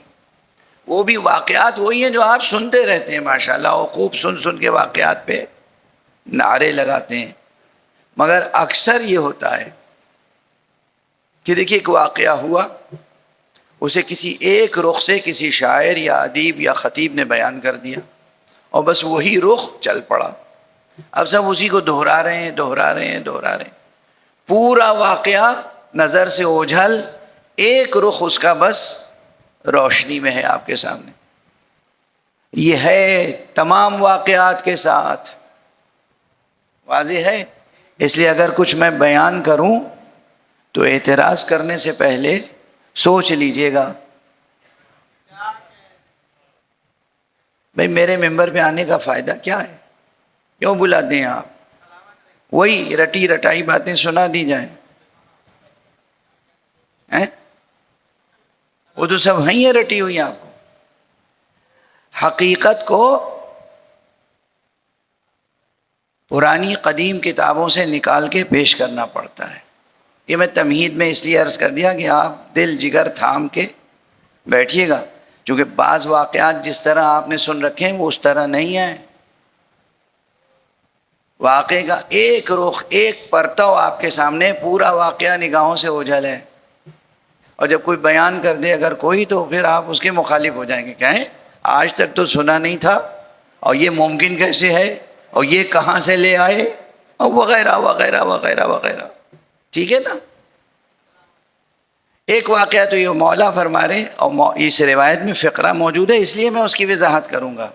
وہ بھی واقعات وہی ہیں جو آپ سنتے رہتے ہیں ماشاءاللہ، اور خوب سن سن کے واقعات پہ نعرے لگاتے ہیں. مگر اکثر یہ ہوتا ہے کہ دیکھیے ایک واقعہ ہوا، اسے کسی ایک رخ سے کسی شاعر یا ادیب یا خطیب نے بیان کر دیا اور بس وہی رخ چل پڑا. اب سب اسی کو دہرا رہے ہیں دہرا رہے ہیں دہرا رہے ہیں. پورا واقعہ نظر سے اوجھل، ایک رخ اس کا بس روشنی میں ہے آپ کے سامنے. یہ ہے تمام واقعات کے ساتھ، واضح ہے. اس لیے اگر کچھ میں بیان کروں تو اعتراض کرنے سے پہلے سوچ لیجئے گا. بھئی میرے ممبر پہ آنے کا فائدہ کیا ہے؟ کیوں بلاتے ہیں آپ؟ وہی رٹی رٹائی باتیں سنا دی جائیں. وہ تو سب ہیں رٹی ہوئی. آپ کو حقیقت کو پرانی قدیم کتابوں سے نکال کے پیش کرنا پڑتا ہے. یہ میں تمہید میں اس لیے عرض کر دیا کہ آپ دل جگر تھام کے بیٹھیے گا، چونکہ بعض واقعات جس طرح آپ نے سن رکھے ہیں وہ اس طرح نہیں ہیں. واقعے کا ایک رخ، ایک پرتو آپ کے سامنے، پورا واقعہ نگاہوں سے اوجھل ہے. اور جب کوئی بیان کر دے اگر کوئی تو پھر آپ اس کے مخالف ہو جائیں گے. کہیں آج تک تو سنا نہیں تھا، اور یہ ممکن کیسے ہے، اور یہ کہاں سے لے آئے، اور وغیرہ وغیرہ وغیرہ وغیرہ. ٹھیک ہے نا. ایک واقعہ تو یہ مولا فرما رہے، اور اس روایت میں فقرہ موجود ہے اس لیے میں اس کی وضاحت کروں گا.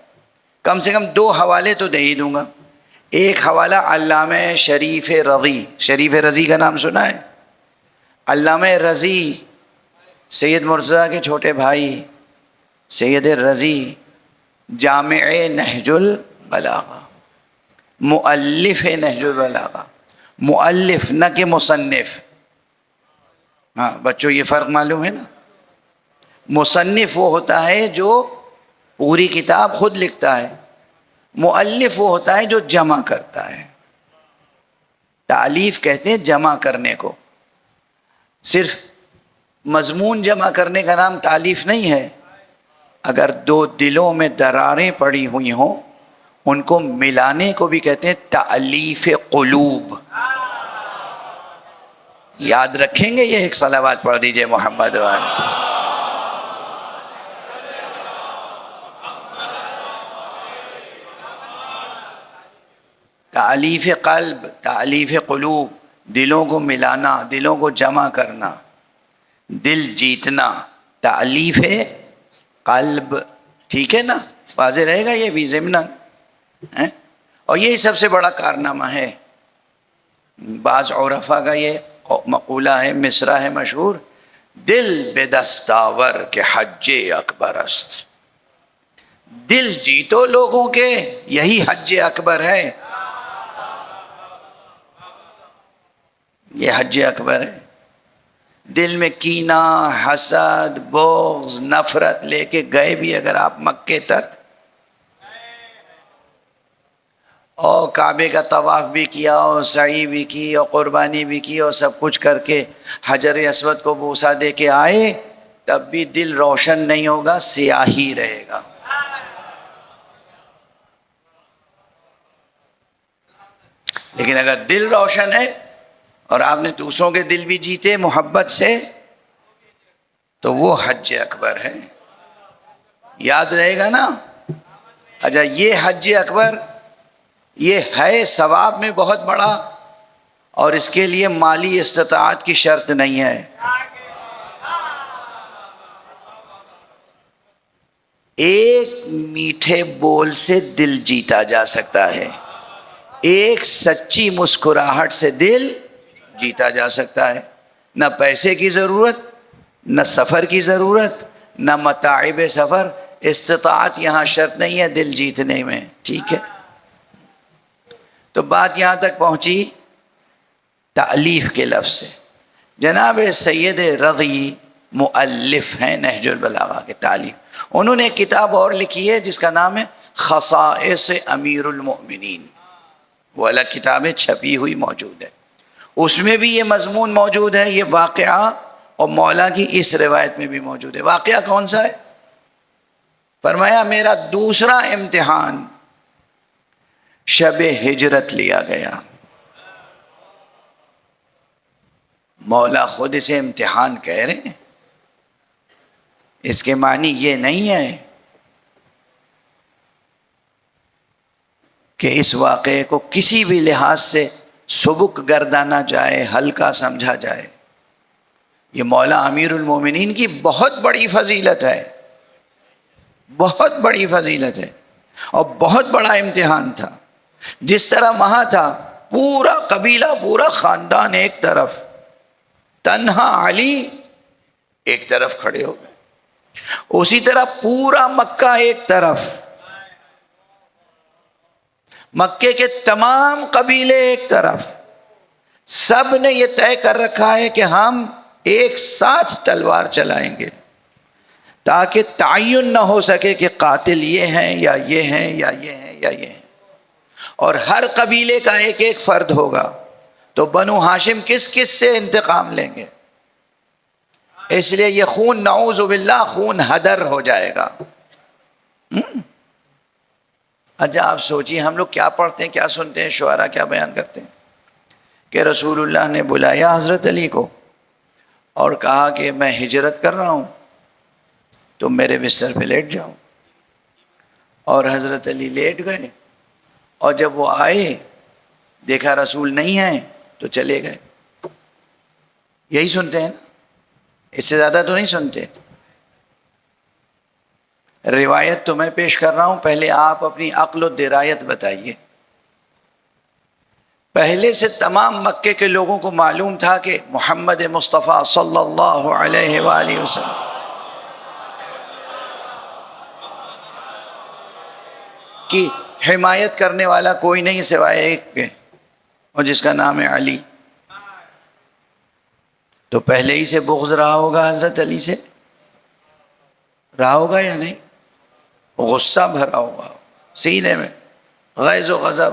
کم سے کم 2 حوالے تو دے ہی دوں گا. ایک حوالہ علامہ شریف رضی. شریف رضی کا نام سنا ہے؟ علامہ رضی سید مرتضیٰ کے چھوٹے بھائی سید رضی، جامع نہج البلاغہ، مؤلف نہج البلاغہ. مؤلف نہ کہ مصنف. ہاں بچوں یہ فرق معلوم ہے نا. مصنف وہ ہوتا ہے جو پوری کتاب خود لکھتا ہے، مؤلف وہ ہوتا ہے جو جمع کرتا ہے. تالیف کہتے ہیں جمع کرنے کو. صرف مضمون جمع کرنے کا نام تالیف نہیں ہے. اگر 2 دلوں میں دراریں پڑی ہوئی ہوں ان کو ملانے کو بھی کہتے ہیں تالیف قلوب. یاد رکھیں گے یہ؟ ایک صلوات پڑھ دیجئے محمد وآلہ. تالیف قلب، تالیف قلوب، دلوں کو ملانا، دلوں کو جمع کرنا، دل جیتنا، تالیف قلب، ٹھیک ہے نا؟ واضح رہے گا یہ بھی ضمناً، اور یہی سب سے بڑا کارنامہ ہے۔ بعض عرفا کا یہ مقولہ ہے، مصرع ہے مشہور، دل بے دستاور کے حج اکبر است۔ دل جیتو لوگوں کے، یہی حج اکبر ہے، یہ حج اکبر ہے۔ دل میں کینہ، حسد، بغض، نفرت لے کے گئے بھی اگر آپ مکے تک، اور کعبے کا طواف بھی کیا اور سعی بھی کی اور قربانی بھی کی اور سب کچھ کر کے حجر اسود کو بوسہ دے کے آئے، تب بھی دل روشن نہیں ہوگا، سیاہی رہے گا۔ لیکن اگر دل روشن ہے اور آپ نے دوسروں کے دل بھی جیتے محبت سے، تو وہ حج اکبر ہے۔ یاد رہے گا نا؟ اچھا، یہ حج اکبر یہ ہے ثواب میں بہت بڑا، اور اس کے لیے مالی استطاعت کی شرط نہیں ہے۔ ایک میٹھے بول سے دل جیتا جا سکتا ہے، ایک سچی مسکراہٹ سے دل جیتا جا سکتا ہے۔ نہ پیسے کی ضرورت، نہ سفر کی ضرورت، نہ متاعب سفر، استطاعت یہاں شرط نہیں ہے دل جیتنے میں، ٹھیک ہے؟ تو بات یہاں تک پہنچی تألیف کے لفظ سے۔ جناب سید رضی مؤلف ہیں نہج البلاغہ کے تالیف، انہوں نے ایک کتاب اور لکھی ہے جس کا نام ہے خصائص امیر المؤمنین، وہ الگ کتابیں چھپی ہوئی موجود ہے، اس میں بھی یہ مضمون موجود ہے، یہ واقعہ، اور مولا کی اس روایت میں بھی موجود ہے۔ واقعہ کون سا ہے؟ فرمایا میرا دوسرا امتحان شب ہجرت لیا گیا۔ مولا خود اسے امتحان کہہ رہے ہیں، اس کے معنی یہ نہیں ہے کہ اس واقعے کو کسی بھی لحاظ سے سبک گردانا جائے، ہلکا سمجھا جائے۔ یہ مولا امیر المومنین کی بہت بڑی فضیلت ہے، بہت بڑی فضیلت ہے، اور بہت بڑا امتحان تھا۔ جس طرح وہاں تھا پورا قبیلہ، پورا خاندان ایک طرف، تنہا علی ایک طرف کھڑے ہو گئے، اسی طرح پورا مکہ ایک طرف، مکے کے تمام قبیلے ایک طرف، سب نے یہ طے کر رکھا ہے کہ ہم ایک ساتھ تلوار چلائیں گے، تاکہ تعین نہ ہو سکے کہ قاتل یہ ہیں یا یہ ہیں یا یہ ہیں یا یہ ہیں۔ اور ہر قبیلے کا ایک ایک فرد ہوگا، تو بنو ہاشم کس کس سے انتقام لیں گے؟ اس لیے یہ خون نعوذ باللہ خون ہدر ہو جائے گا۔ اچھا آپ سوچیے، ہم لوگ کیا پڑھتے ہیں، کیا سنتے ہیں، شعراء کیا بیان کرتے ہیں کہ رسول اللہ نے بلایا حضرت علی کو اور کہا کہ میں ہجرت کر رہا ہوں، تم میرے بستر پہ لیٹ جاؤ، اور حضرت علی لیٹ گئے، اور جب وہ آئے دیکھا رسول نہیں ہیں تو چلے گئے۔ یہی سنتے ہیں نا، اس سے زیادہ تو نہیں سنتے۔ روایت تو میں پیش کر رہا ہوں، پہلے آپ اپنی عقل و درایت بتائیے۔ پہلے سے تمام مکے کے لوگوں کو معلوم تھا کہ محمد مصطفیٰ صلی اللہ علیہ وآلہ وسلم کی حمایت کرنے والا کوئی نہیں سوائے ایک کے، اور جس کا نام ہے علی۔ تو پہلے ہی سے بغض رہا ہوگا حضرت علی سے، رہا ہوگا یا نہیں؟ غصہ بھرا ہوگا سینے میں، غیظ و غضب،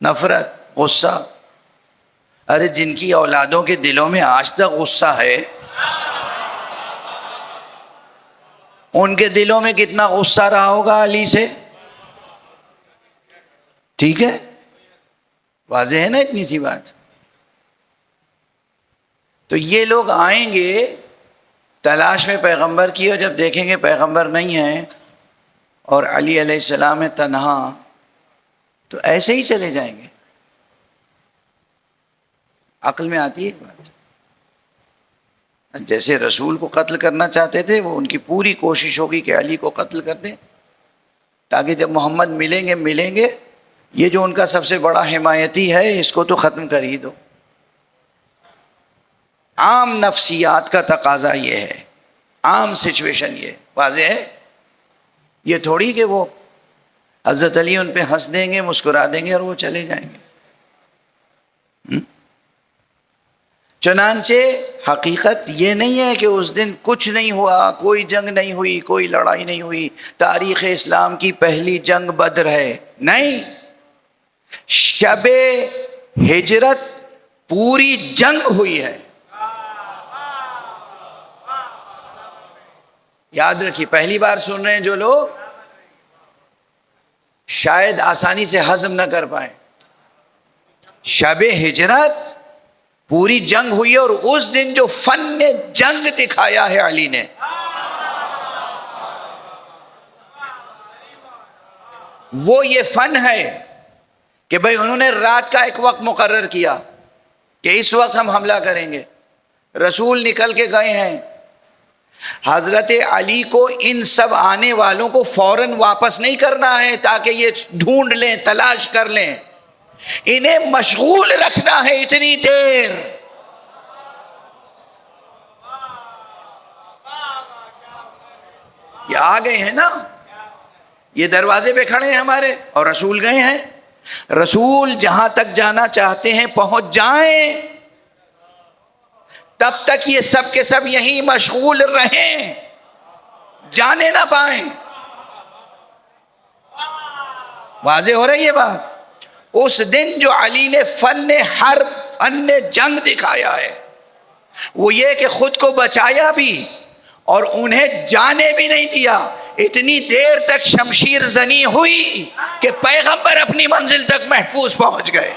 نفرت، غصہ۔ ارے جن کی اولادوں کے دلوں میں آج تک غصہ ہے، ان کے دلوں میں کتنا غصہ رہا ہوگا علی سے، ٹھیک ہے؟ واضح ہے نا اتنی سی بات؟ تو یہ لوگ آئیں گے تلاش میں پیغمبر کی، اور جب دیکھیں گے پیغمبر نہیں ہیں اور علی علیہ السلام ہے تنہا، تو ایسے ہی چلے جائیں گے؟ عقل میں آتی ہے بات؟ جیسے رسول کو قتل کرنا چاہتے تھے، وہ ان کی پوری کوشش ہوگی کہ علی کو قتل کر دیں، تاکہ جب محمد ملیں گے یہ جو ان کا سب سے بڑا حمایتی ہے اس کو تو ختم کر ہی دو۔ عام نفسیات کا تقاضا یہ ہے، عام سچویشن یہ واضح ہے۔ یہ تھوڑی کہ وہ حضرت علی ان پہ ہنس دیں گے، مسکرا دیں گے اور وہ چلے جائیں گے۔ چنانچہ حقیقت یہ نہیں ہے کہ اس دن کچھ نہیں ہوا، کوئی جنگ نہیں ہوئی، کوئی لڑائی نہیں ہوئی، تاریخ اسلام کی پہلی جنگ بدر ہے، نہیں، شب ہجرت پوری جنگ ہوئی ہے۔ یاد رکھیے، پہلی بار سن رہے ہیں جو لوگ، شاید آسانی سے ہضم نہ کر پائیں، شب ہجرت پوری جنگ ہوئی ہے، اور اس دن جو فن جنگ دکھایا ہے علی نے، وہ یہ فن ہے کہ بھئی انہوں نے رات کا ایک وقت مقرر کیا کہ اس وقت ہم حملہ کریں گے، رسول نکل کے گئے ہیں، حضرت علی کو ان سب آنے والوں کو فوراً واپس نہیں کرنا ہے تاکہ یہ ڈھونڈ لیں، تلاش کر لیں، انہیں مشغول رکھنا ہے اتنی دیر۔ یہ آ گئے ہیں نا، یہ دروازے پہ کھڑے ہیں ہمارے، اور رسول گئے ہیں۔ رسول جہاں تک جانا چاہتے ہیں پہنچ جائیں، تب تک یہ سب کے سب یہیں مشغول رہیں، جانے نہ پائیں۔ واضح ہو رہی ہے بات؟ اس دن جو علی نے فن حرب، فن جنگ دکھایا ہے، وہ یہ کہ خود کو بچایا بھی اور انہیں جانے بھی نہیں دیا، اتنی دیر تک شمشیر زنی ہوئی کہ پیغمبر اپنی منزل تک محفوظ پہنچ گئے۔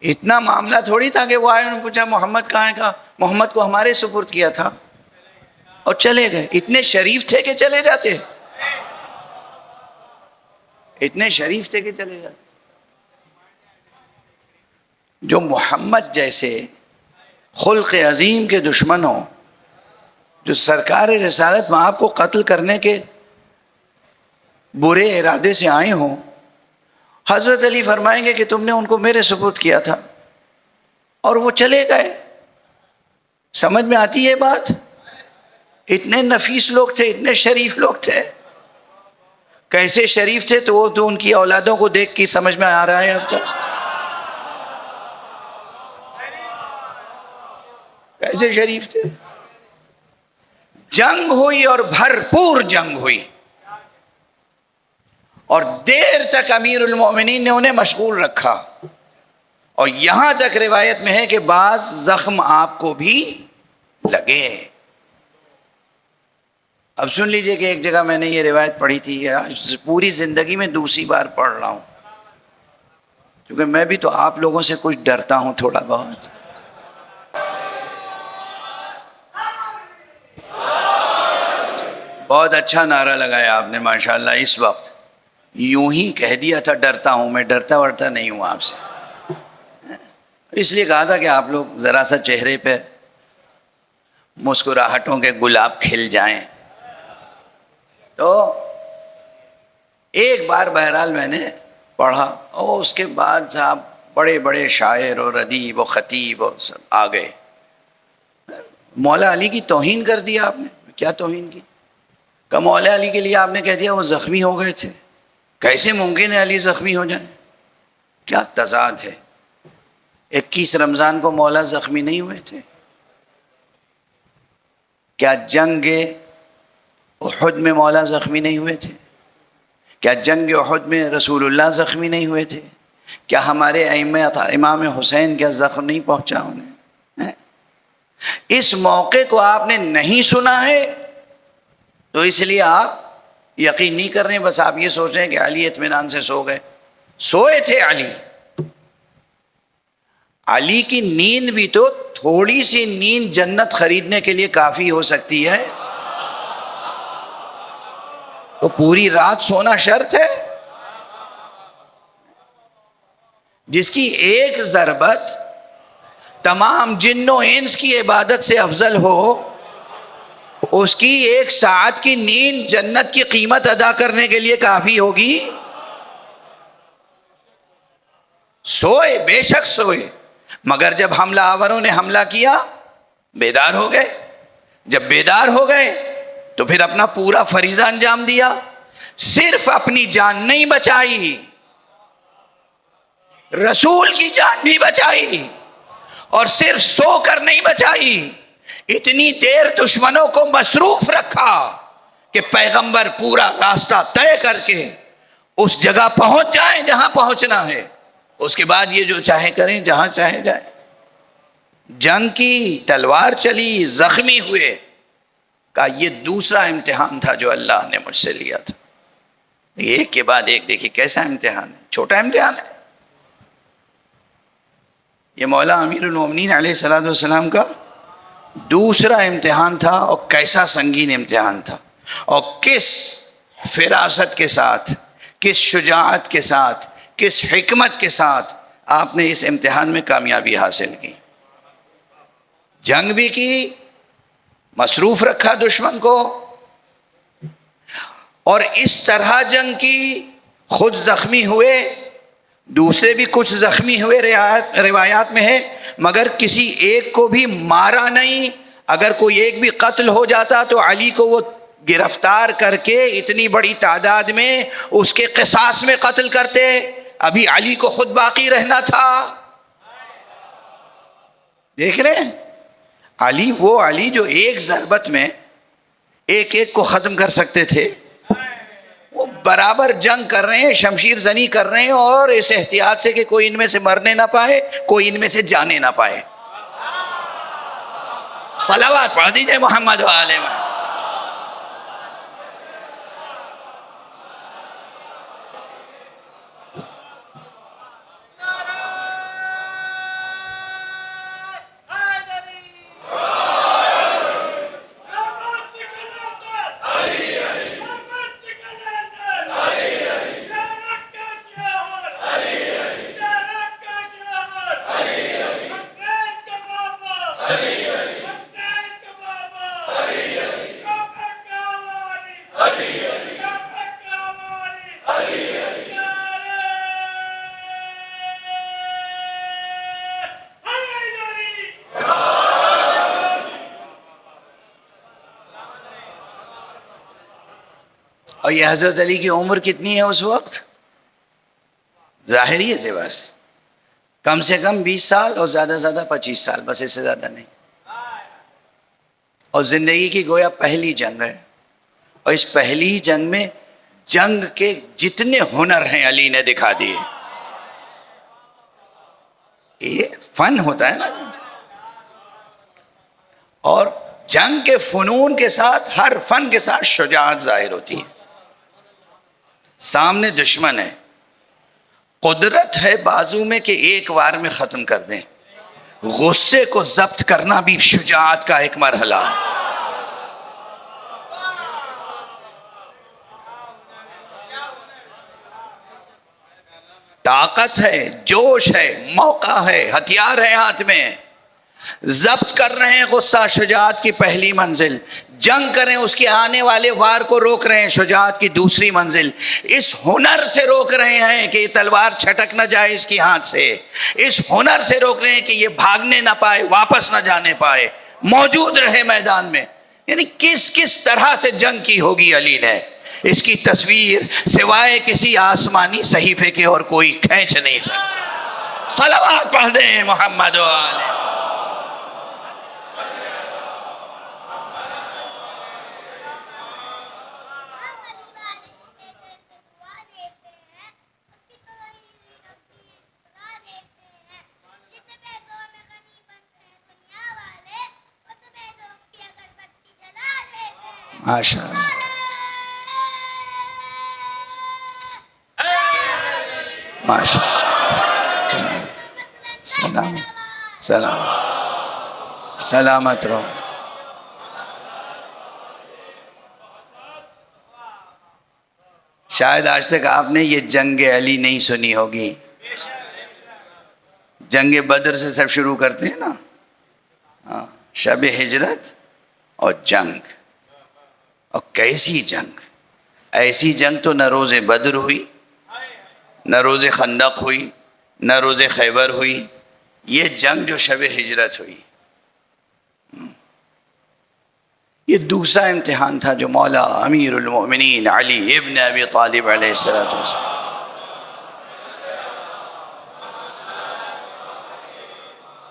اتنا معاملہ تھوڑی تھا کہ وہ آئے، انہوں نے پوچھا محمد کہاں ہے، کہا محمد کو ہمارے سپرد کیا تھا، اور چلے گئے۔ اتنے شریف تھے کہ چلے جاتے، اتنے شریف تھے کہ چلے جاتے۔ جو محمد جیسے خلق عظیم کے دشمن ہوں، جو سرکار رسالت میں آپ کو قتل کرنے کے برے ارادے سے آئے ہوں، حضرت علی فرمائیں گے کہ تم نے ان کو میرے سپرد کیا تھا اور وہ چلے گئے۔ سمجھ میں آتی ہے بات؟ اتنے نفیس لوگ تھے، اتنے شریف لوگ تھے۔ کیسے شریف تھے تو وہ تو ان کی اولادوں کو دیکھ کے سمجھ میں آ رہا ہے اب تک۔ کیسے شریف تھے۔ جنگ ہوئی اور بھرپور جنگ ہوئی، اور دیر تک امیر المومنین نے انہیں مشغول رکھا، اور یہاں تک روایت میں ہے کہ بعض زخم آپ کو بھی لگے۔ اب سن لیجئے کہ ایک جگہ میں نے یہ روایت پڑھی تھی، پوری زندگی میں دوسری بار پڑھ رہا ہوں، کیونکہ میں بھی تو آپ لوگوں سے کچھ ڈرتا ہوں تھوڑا بہت۔ بہت اچھا نعرہ لگایا آپ نے ماشاءاللہ، اس وقت یوں ہی کہہ دیا تھا ڈرتا ہوں، میں ڈرتا ورتا نہیں ہوں آپ سے، اس لیے کہا تھا کہ آپ لوگ ذرا سا چہرے پہ مسکراہٹوں کے گلاب کھل جائیں۔ تو ایک بار بہرحال میں نے پڑھا، اور اس کے بعد صاحب بڑے بڑے شاعر اور ادیب و خطیب اور سب آ گئے۔ مولا علی کی توہین کر دیا آپ نے۔ کیا توہین کی؟ کہ مولا علی کے لیے آپ نے کہہ دیا وہ زخمی ہو گئے تھے۔ کیسے ممکن ہے علی زخمی ہو جائیں؟ کیا تضاد ہے؟ 21 رمضان کو مولا زخمی نہیں ہوئے تھے؟ کیا جنگ احد میں مولا زخمی نہیں ہوئے تھے؟ کیا جنگ احد میں رسول اللہ زخمی نہیں ہوئے تھے؟ کیا ہمارے ائمہ امام حسین کیا زخم نہیں پہنچا انہیں؟ اس موقع کو آپ نے نہیں سنا ہے تو اس لیے آپ یقین نہیں کر رہے ہیں، بس آپ یہ سوچ رہے ہیں کہ علی اطمینان سے سو گئے۔ سوئے تھے علی۔ علی کی نیند بھی تو تھوڑی سی نیند جنت خریدنے کے لیے کافی ہو سکتی ہے، تو پوری رات سونا شرط ہے؟ جس کی ایک ضربت تمام جن و انس کی عبادت سے افضل ہو، اس کی 1 ساعت کی نیند جنت کی قیمت ادا کرنے کے لیے کافی ہوگی؟ سوئے، بے شک سوئے، مگر جب حملہ آوروں نے حملہ کیا بیدار ہو گئے. جب بیدار ہو گئے تو پھر اپنا پورا فریضہ انجام دیا. صرف اپنی جان نہیں بچائی، رسول کی جان بھی بچائی، اور صرف سو کر نہیں بچائی، اتنی دیر دشمنوں کو مصروف رکھا کہ پیغمبر پورا راستہ طے کر کے اس جگہ پہنچ جائیں جہاں پہنچنا ہے. اس کے بعد یہ جو چاہے کریں، جہاں چاہے جائیں. جنگ کی، تلوار چلی، زخمی ہوئے. کہا یہ دوسرا امتحان تھا جو اللہ نے مجھ سے لیا تھا. ایک کے بعد ایک دیکھیے کیسا امتحان ہے، چھوٹا امتحان ہے. یہ مولا امیر المومنین علیہ الصلوۃ والسلام کا دوسرا امتحان تھا، اور کیسا سنگین امتحان تھا، اور کس فراست کے ساتھ، کس شجاعت کے ساتھ، کس حکمت کے ساتھ آپ نے اس امتحان میں کامیابی حاصل کی. جنگ بھی کی، مصروف رکھا دشمن کو، اور اس طرح جنگ کی خود زخمی ہوئے، دوسرے بھی کچھ زخمی ہوئے، روایات میں ہے، مگر کسی ایک کو بھی مارا نہیں. اگر کوئی ایک بھی قتل ہو جاتا تو علی کو وہ گرفتار کر کے اتنی بڑی تعداد میں اس کے قصاص میں قتل کرتے. ابھی علی کو خود باقی رہنا تھا. دیکھ رہے ہیں علی، وہ علی جو ایک ضربت میں ایک ایک کو ختم کر سکتے تھے، وہ برابر جنگ کر رہے ہیں، شمشیر زنی کر رہے ہیں، اور اس احتیاط سے کہ کوئی ان میں سے مرنے نہ پائے، کوئی ان میں سے جانے نہ پائے. صلوات پڑھ دیجئے محمد وآلہ محمد. اور یہ حضرت علی کی عمر کتنی ہے اس وقت؟ ظاہری اعتبار سے کم 20 سال، اور زیادہ سے زیادہ 25 سال، بس اس سے زیادہ نہیں. اور زندگی کی گویا پہلی جنگ ہے، اور اس پہلی جنگ میں جنگ کے جتنے ہنر ہیں علی نے دکھا دیے. یہ فن ہوتا ہے نا، اور جنگ کے فنون کے ساتھ، ہر فن کے ساتھ شجاعت ظاہر ہوتی ہے. سامنے دشمن ہے، قدرت ہے بازو میں کہ ایک وار میں ختم کر دیں. غصے کو ضبط کرنا بھی شجاعت کا ایک مرحلہ ہے. طاقت ہے، جوش ہے، موقع ہے، ہتھیار ہے ہاتھ میں، ضبط کر رہے ہیں غصہ، شجاعت کی پہلی منزل. جنگ کریں، اس کے آنے والے وار کو روک رہے ہیں، شجاعت کی دوسری منزل. اس ہنر سے روک رہے ہیں کہ یہ تلوار چھٹک نہ جائے اس کی ہاتھ سے. اس ہنر سے روک رہے ہیں کہ یہ بھاگنے نہ پائے، واپس نہ جانے پائے، موجود رہے میدان میں. یعنی کس کس طرح سے جنگ کی ہوگی علی نے، اس کی تصویر سوائے کسی آسمانی صحیفے کے اور کوئی کھینچ نہیں سکتا. صلوات پڑھ دیں محمد وآلہ. ماشاء اللہ. ماشاء اللہ. سلام. سلامت رہو. شاید آج تک آپ نے یہ جنگ علی نہیں سنی ہوگی. جنگ بدر سے سب شروع کرتے ہیں نا. ہاں، شب ہجرت اور جنگ. اور کیسی جنگ! ایسی جنگ تو نہ روز بدر ہوئی، نہ روز خندق ہوئی، نہ روز خیبر ہوئی. یہ جنگ جو شب ہجرت ہوئی، یہ دوسرا امتحان تھا جو مولا امیر المؤمنین علی ابن ابی طالب علیہ السلام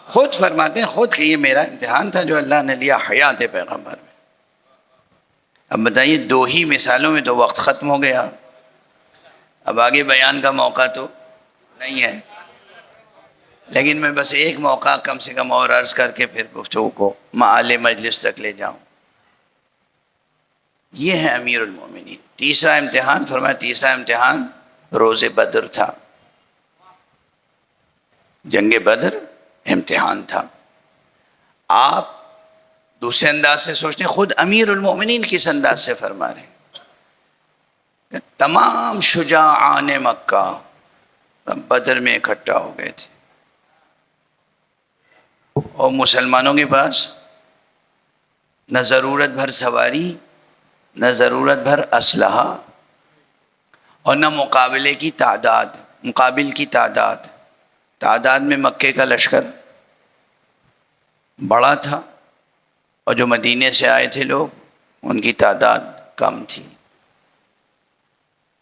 خود فرماتے ہیں خود کہ یہ میرا امتحان تھا جو اللہ نے لیا حیات پیغمبر میں. اب بتائیے، دو ہی مثالوں میں تو وقت ختم ہو گیا. اب آگے بیان کا موقع تو نہیں ہے، لیکن میں بس ایک موقع کم سے کم اور عرض کر کے پھر گفتگو کو معال مجلس تک لے جاؤں. یہ ہے امیر المومنین. تیسرا امتحان فرمایا، تیسرا امتحان روز بدر تھا. جنگ بدر امتحان تھا. آپ دوسرے انداز سے سوچتے ہیں، خود امیر المومنین کس انداز سے فرما رہے ہیں. تمام شجاعان مکہ بدر میں اکٹھا ہو گئے تھے، اور مسلمانوں کے پاس نہ ضرورت بھر سواری، نہ ضرورت بھر اسلحہ، اور نہ مقابل کی تعداد. تعداد میں مکے کا لشکر بڑا تھا، اور جو مدینے سے آئے تھے لوگ ان کی تعداد کم تھی،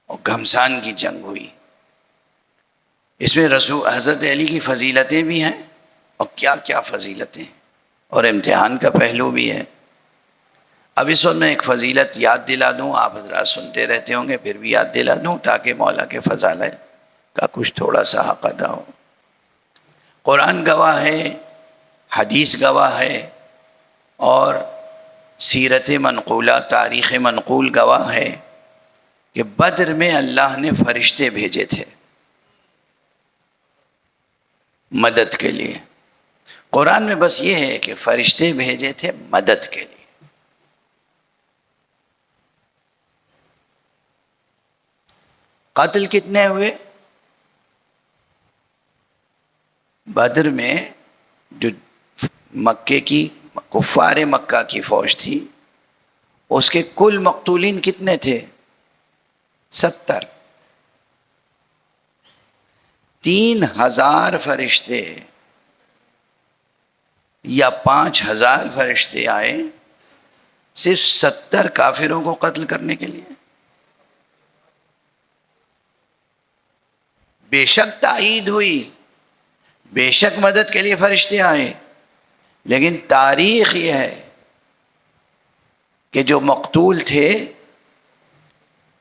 اور گھمسان کی جنگ ہوئی. اس میں حضرت علی کی فضیلتیں بھی ہیں، اور کیا کیا فضیلتیں، اور امتحان کا پہلو بھی ہے. اب اس وقت میں ایک فضیلت یاد دلا دوں، آپ حضرات سنتے رہتے ہوں گے، پھر بھی یاد دلا دوں تاکہ مولا کے فضائل کا کچھ تھوڑا سا حق ادا ہو. قرآن گواہ ہے، حدیث گواہ ہے، اور سیرت منقولہ، تاریخ منقول گواہ ہے کہ بدر میں اللہ نے فرشتے بھیجے تھے مدد کے لیے. قرآن میں بس یہ ہے کہ فرشتے بھیجے تھے مدد کے لیے. قتل کتنے ہوئے بدر میں؟ جو مکے کی کفار مکہ کی فوج تھی، اس کے کل مقتولین کتنے تھے؟ 70. 3000 فرشتے یا 5000 فرشتے آئے صرف 70 کافروں کو قتل کرنے کے لیے. بے شک تائید ہوئی، بے شک مدد کے لیے فرشتے آئے، لیکن تاریخ یہ ہے کہ جو مقتول تھے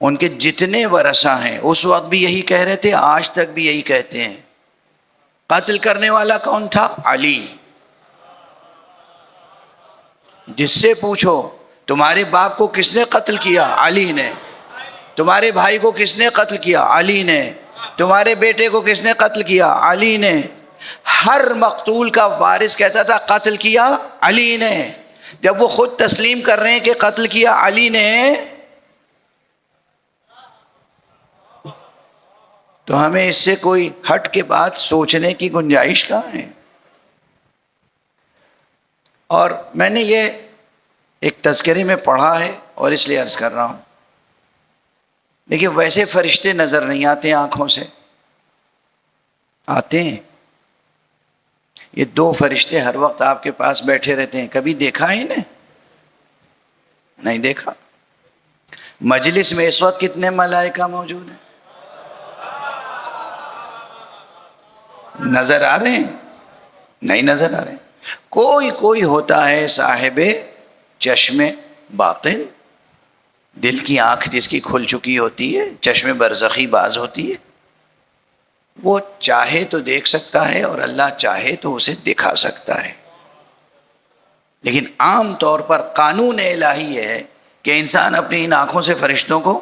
ان کے جتنے ورثہ ہیں اس وقت بھی یہی کہہ رہے تھے، آج تک بھی یہی کہتے ہیں. قتل کرنے والا کون تھا؟ علی. جس سے پوچھو تمہارے باپ کو کس نے قتل کیا؟ علی نے. تمہارے بھائی کو کس نے قتل کیا؟ علی نے. تمہارے بیٹے کو کس نے قتل کیا؟ علی نے. ہر مقتول کا وارث کہتا تھا قتل کیا علی نے. جب وہ خود تسلیم کر رہے ہیں کہ قتل کیا علی نے، تو ہمیں اس سے کوئی ہٹ کے بات سوچنے کی گنجائش کہاں ہے؟ اور میں نے یہ ایک تذکرے میں پڑھا ہے اور اس لیے عرض کر رہا ہوں. دیکھیے، ویسے فرشتے نظر نہیں آتے آنکھوں سے، آتے ہیں. یہ 2 فرشتے ہر وقت آپ کے پاس بیٹھے رہتے ہیں. کبھی دیکھا ہے انہیں؟ نہیں دیکھا. مجلس میں اس وقت کتنے ملائکہ موجود ہیں؟ نظر آ رہے ہیں؟ نہیں نظر آ رہے ہیں. کوئی ہوتا ہے صاحب چشم باطن، دل کی آنکھ جس کی کھل چکی ہوتی ہے، چشم برزخی باز ہوتی ہے، وہ چاہے تو دیکھ سکتا ہے اور اللہ چاہے تو اسے دکھا سکتا ہے. لیکن عام طور پر قانون الہی یہ ہے کہ انسان اپنی ان آنکھوں سے فرشتوں کو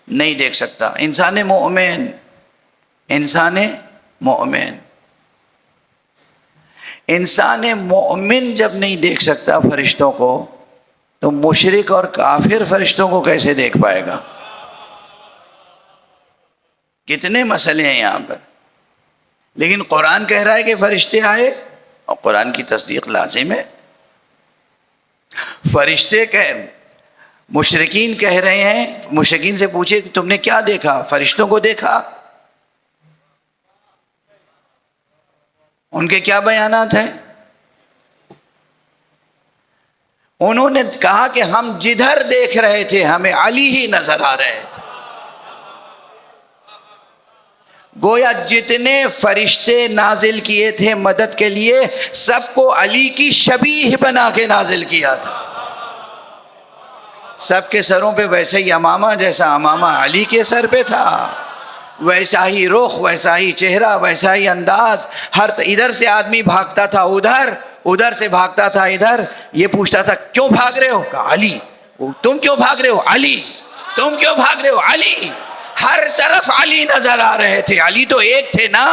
نہیں دیکھ سکتا. انسان مومن انسان مومن جب نہیں دیکھ سکتا فرشتوں کو تو مشرک اور کافر فرشتوں کو کیسے دیکھ پائے گا؟ کتنے مسئلے ہیں یہاں پر. لیکن قرآن کہہ رہا ہے کہ فرشتے آئے اور قرآن کی تصدیق لازم ہے. فرشتے مشرکین کہہ رہے ہیں، مشرکین سے پوچھے کہ تم نے کیا دیکھا؟ فرشتوں کو دیکھا. ان کے کیا بیانات ہیں؟ انہوں نے کہا کہ ہم جدھر دیکھ رہے تھے ہمیں علی ہی نظر آ رہے تھے. گویا جتنے فرشتے نازل کیے تھے مدد کے لیے سب کو علی کی شبیہ بنا کے نازل کیا تھا. سب کے سروں پہ ویسے ہی امامہ، جیسا امامہ علی کے سر پہ تھا، ویسا ہی رخ، ویسا ہی چہرہ، ویسا ہی انداز. ادھر سے آدمی بھاگتا تھا ادھر سے بھاگتا تھا ادھر. یہ پوچھتا تھا کیوں بھاگ رہے ہو؟ کہا علی. تم کیوں بھاگ رہے ہو؟ علی. تم کیوں بھاگ رہے ہو؟ علی. ہر طرف علی نظر آ رہے تھے. علی تو ایک تھے نا.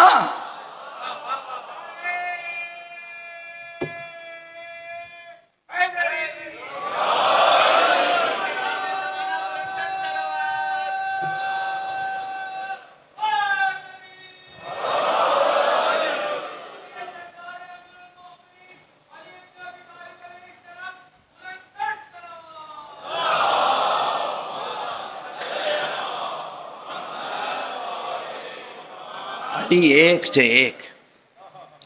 علی ایک تھے،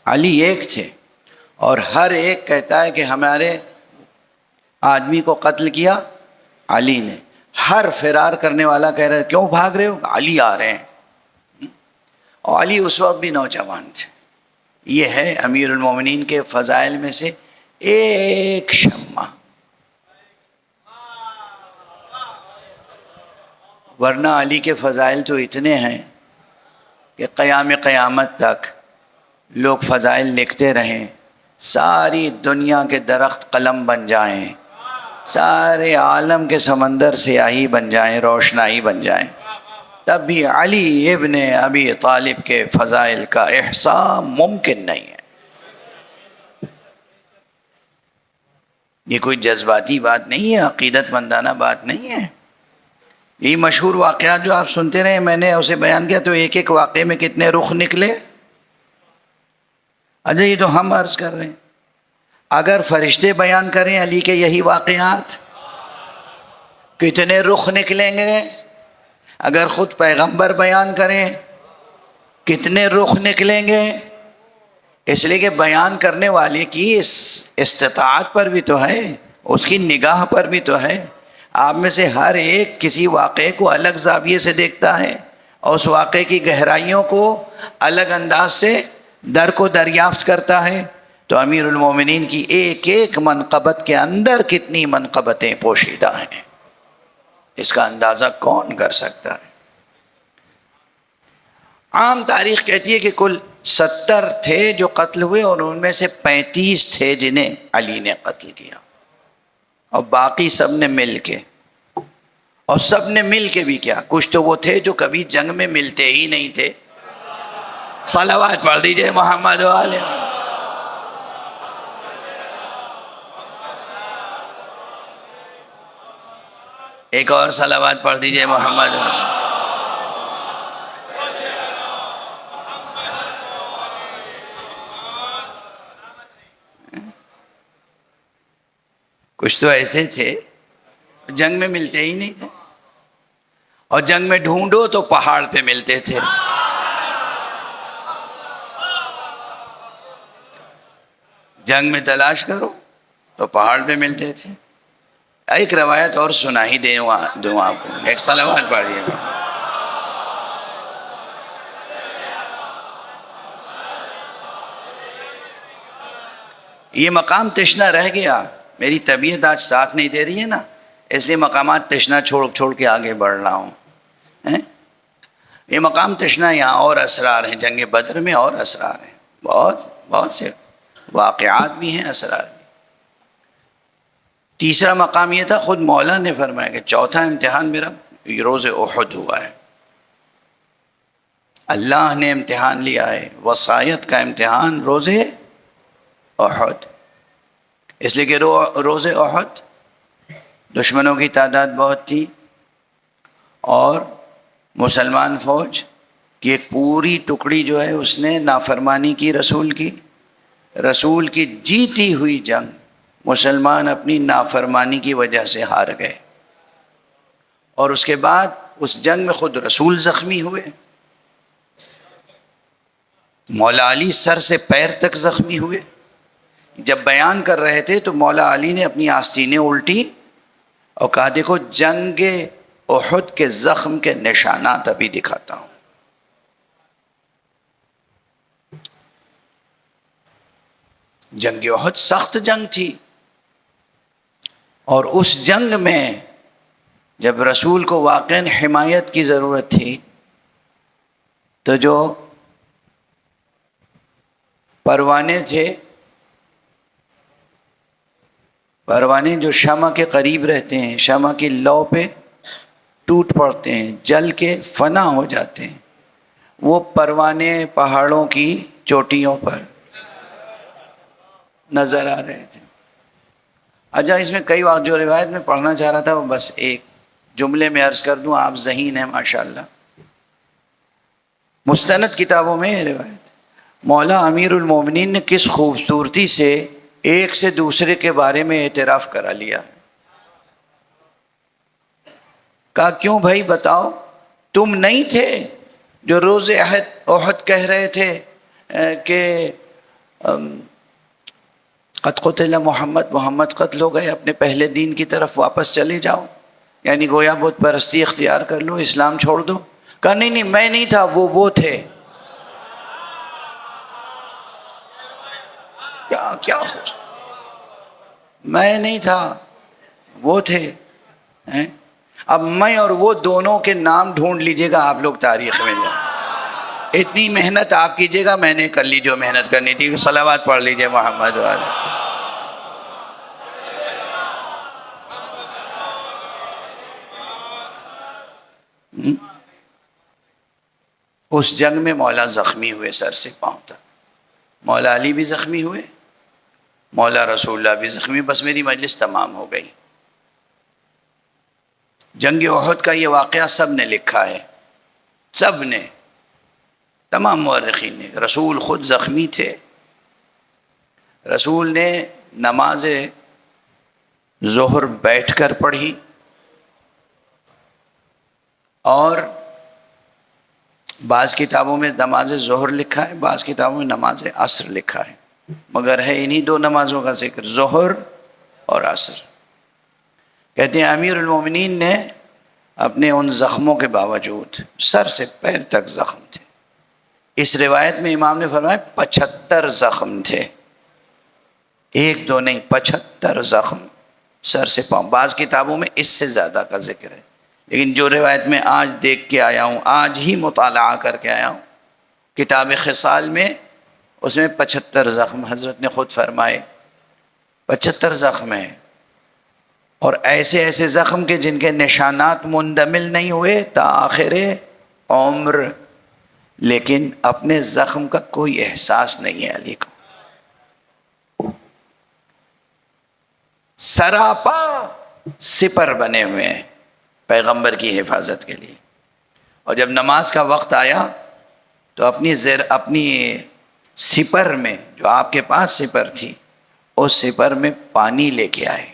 علی ایک تھے. اور ہر ایک کہتا ہے کہ ہمارے آدمی کو قتل کیا علی نے. ہر فرار کرنے والا کہہ رہا ہے کیوں بھاگ رہے ہو؟ علی آ رہے ہیں. اور علی اس وقت بھی نوجوان تھے. یہ ہے امیر المومنین کے فضائل میں سے ایک شمع. ورنہ علی کے فضائل تو اتنے ہیں کہ قیامت تک لوگ فضائل لکھتے رہیں، ساری دنیا کے درخت قلم بن جائیں، سارے عالم کے سمندر سیاہی بن جائیں، روشنائی بن جائیں، تب بھی علی ابن ابی طالب کے فضائل کا احصاء ممکن نہیں ہے. یہ کوئی جذباتی بات نہیں ہے، عقیدت مندانہ بات نہیں ہے. یہ مشہور واقعات جو آپ سنتے رہے، میں نے اسے بیان کیا تو ایک ایک واقعے میں کتنے رخ نکلے. اچھا یہ تو ہم عرض کر رہے ہیں، اگر فرشتے بیان کریں علی کے یہی واقعات کتنے رخ نکلیں گے. اگر خود پیغمبر بیان کریں کتنے رخ نکلیں گے. اس لیے کہ بیان کرنے والے کی استطاعت پر بھی تو ہے، اس کی نگاہ پر بھی تو ہے. آپ میں سے ہر ایک کسی واقعے کو الگ زاویے سے دیکھتا ہے اور اس واقعے کی گہرائیوں کو الگ انداز سے کو دریافت کرتا ہے. تو امیر المومنین کی ایک ایک منقبت کے اندر کتنی منقبتیں پوشیدہ ہیں، اس کا اندازہ کون کر سکتا ہے. عام تاریخ کہتی ہے کہ کل 70 تھے جو قتل ہوئے اور ان میں سے 35 تھے جنہیں علی نے قتل کیا، اور باقی سب نے مل کے. اور سب نے مل کے بھی کیا. کچھ تو وہ تھے جو کبھی جنگ میں ملتے ہی نہیں تھے. صلوات پڑھ دیجئے محمد و آل محمد. ایک اور صلوات پڑھ دیجئے محمد و آل. کچھ تو ایسے تھے جنگ میں ملتے ہی نہیں تھے، اور جنگ میں ڈھونڈو تو پہاڑ پہ ملتے تھے. جنگ میں تلاش کرو تو پہاڑ پہ ملتے تھے. ایک روایت اور سنا ہی دوں آپ کو، ایک صلوات پڑھیے. یہ مقام تشنا رہ گیا، میری طبیعت آج ساتھ نہیں دے رہی ہے نا، اس لیے مقامات تشنا چھوڑ کے آگے بڑھ رہا ہوں. یہ مقام تشنا یہاں اور اسرار ہیں، جنگ بدر میں اور اسرار ہیں، بہت سے واقعات بھی ہیں، اسرار بھی. تیسرا مقام یہ تھا، خود مولا نے فرمایا کہ چوتھا امتحان میرا روز احد ہوا ہے. اللہ نے امتحان لیا ہے، وصایت کا امتحان روزے احد، اس لیے کہ روز احد دشمنوں کی تعداد بہت تھی اور مسلمان فوج کی ایک پوری ٹکڑی جو ہے اس نے نافرمانی کی رسول کی جیتی ہوئی جنگ، مسلمان اپنی نافرمانی کی وجہ سے ہار گئے، اور اس کے بعد اس جنگ میں خود رسول زخمی ہوئے، مولا علی سر سے پیر تک زخمی ہوئے۔ جب بیان کر رہے تھے تو مولا علی نے اپنی آستینیں الٹی اور کہا دیکھو جنگ احد کے زخم کے نشانات ابھی دکھاتا ہوں۔ جنگ احد سخت جنگ تھی، اور اس جنگ میں جب رسول کو واقعاً حمایت کی ضرورت تھی تو جو پروانے تھے، پروانے جو شمع کے قریب رہتے ہیں، شمع کی لو پہ ٹوٹ پڑتے ہیں، جل کے فنا ہو جاتے ہیں، وہ پروانے پہاڑوں کی چوٹیوں پر نظر آ رہے تھے۔ اچھا، اس میں کئی وقت جو روایت میں پڑھنا چاہ رہا تھا وہ بس ایک جملے میں عرض کر دوں، آپ ذہین ہیں ماشاءاللہ۔ مستند کتابوں میں یہ روایت مولا امیر المومنین نے کس خوبصورتی سے ایک سے دوسرے کے بارے میں اعتراف کرا لیا۔ کہا کیوں بھائی بتاؤ، تم نہیں تھے جو روز احد کہہ رہے تھے کہ قد قتل محمد قتل ہو گئے، اپنے پہلے دین کی طرف واپس چلے جاؤ، یعنی گویا بت پرستی اختیار کر لو، اسلام چھوڑ دو۔ کہا نہیں میں نہیں تھا، وہ تھے۔ کیا خوش، میں نہیں تھا، وہ تھے۔ اب میں اور وہ دونوں کے نام ڈھونڈ لیجئے گا آپ لوگ تاریخ میں جائیں، اتنی محنت آپ کیجئے گا، میں نے کر لی جو محنت کرنی تھی۔ صلوات پڑھ لیجئے محمد والے۔ اس جنگ میں مولا زخمی ہوئے سر سے پاؤں تک، مولا علی بھی زخمی ہوئے، مولا رسول اللہ بھی زخمی، بس میری مجلس تمام ہو گئی۔ جنگ احد کا یہ واقعہ سب نے لکھا ہے، سب نے، تمام مورخین نے۔ رسول خود زخمی تھے، رسول نے نماز ظہر بیٹھ کر پڑھی، اور بعض کتابوں میں نماز ظہر لکھا ہے، بعض کتابوں میں نماز عصر لکھا ہے، مگر ہے انہی دو نمازوں کا ذکر، ظہر اور عصر۔ کہتے ہیں امیر المومنین نے اپنے ان زخموں کے باوجود، سر سے پیر تک زخم تھے، اس روایت میں امام نے فرمایا 75 زخم تھے، ایک دو نہیں، 75 زخم سر سے پاؤں۔ بعض کتابوں میں اس سے زیادہ کا ذکر ہے، لیکن جو روایت میں آج دیکھ کے آیا ہوں، آج ہی مطالعہ کر کے آیا ہوں کتاب خصال میں، اس میں 75 زخم حضرت نے خود فرمائے، 75 زخم ہیں، اور ایسے ایسے زخم کے جن کے نشانات مندمل نہیں ہوئے تا آخر عمر، لیکن اپنے زخم کا کوئی احساس نہیں ہے علی کو۔ سراپا سپر بنے ہوئے ہیں پیغمبر کی حفاظت کے لیے، اور جب نماز کا وقت آیا تو اپنی سپر میں، جو آپ کے پاس سپر تھی، اس سپر میں پانی لے کے آئے،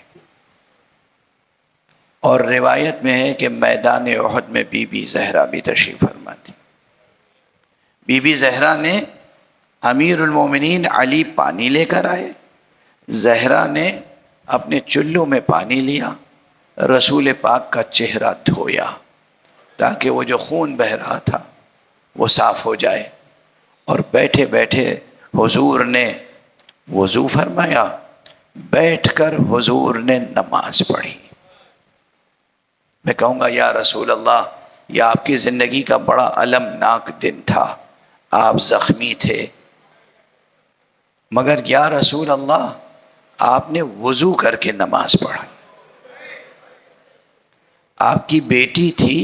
اور روایت میں ہے کہ میدان احد میں بی بی زہرا بھی تشریف فرما تھی۔ بی بی زہرا نے، امیر المومنین علی پانی لے کر آئے، زہرا نے اپنے چلو میں پانی لیا، رسول پاک کا چہرہ دھویا تاکہ وہ جو خون بہہ رہا تھا وہ صاف ہو جائے، اور بیٹھے بیٹھے حضور نے وضو فرمایا، بیٹھ کر حضور نے نماز پڑھی۔ میں کہوں گا یا رسول اللہ، یہ آپ کی زندگی کا بڑا المناک دن تھا، آپ زخمی تھے، مگر یا رسول اللہ آپ نے وضو کر کے نماز پڑھا۔ آپ کی بیٹی تھی،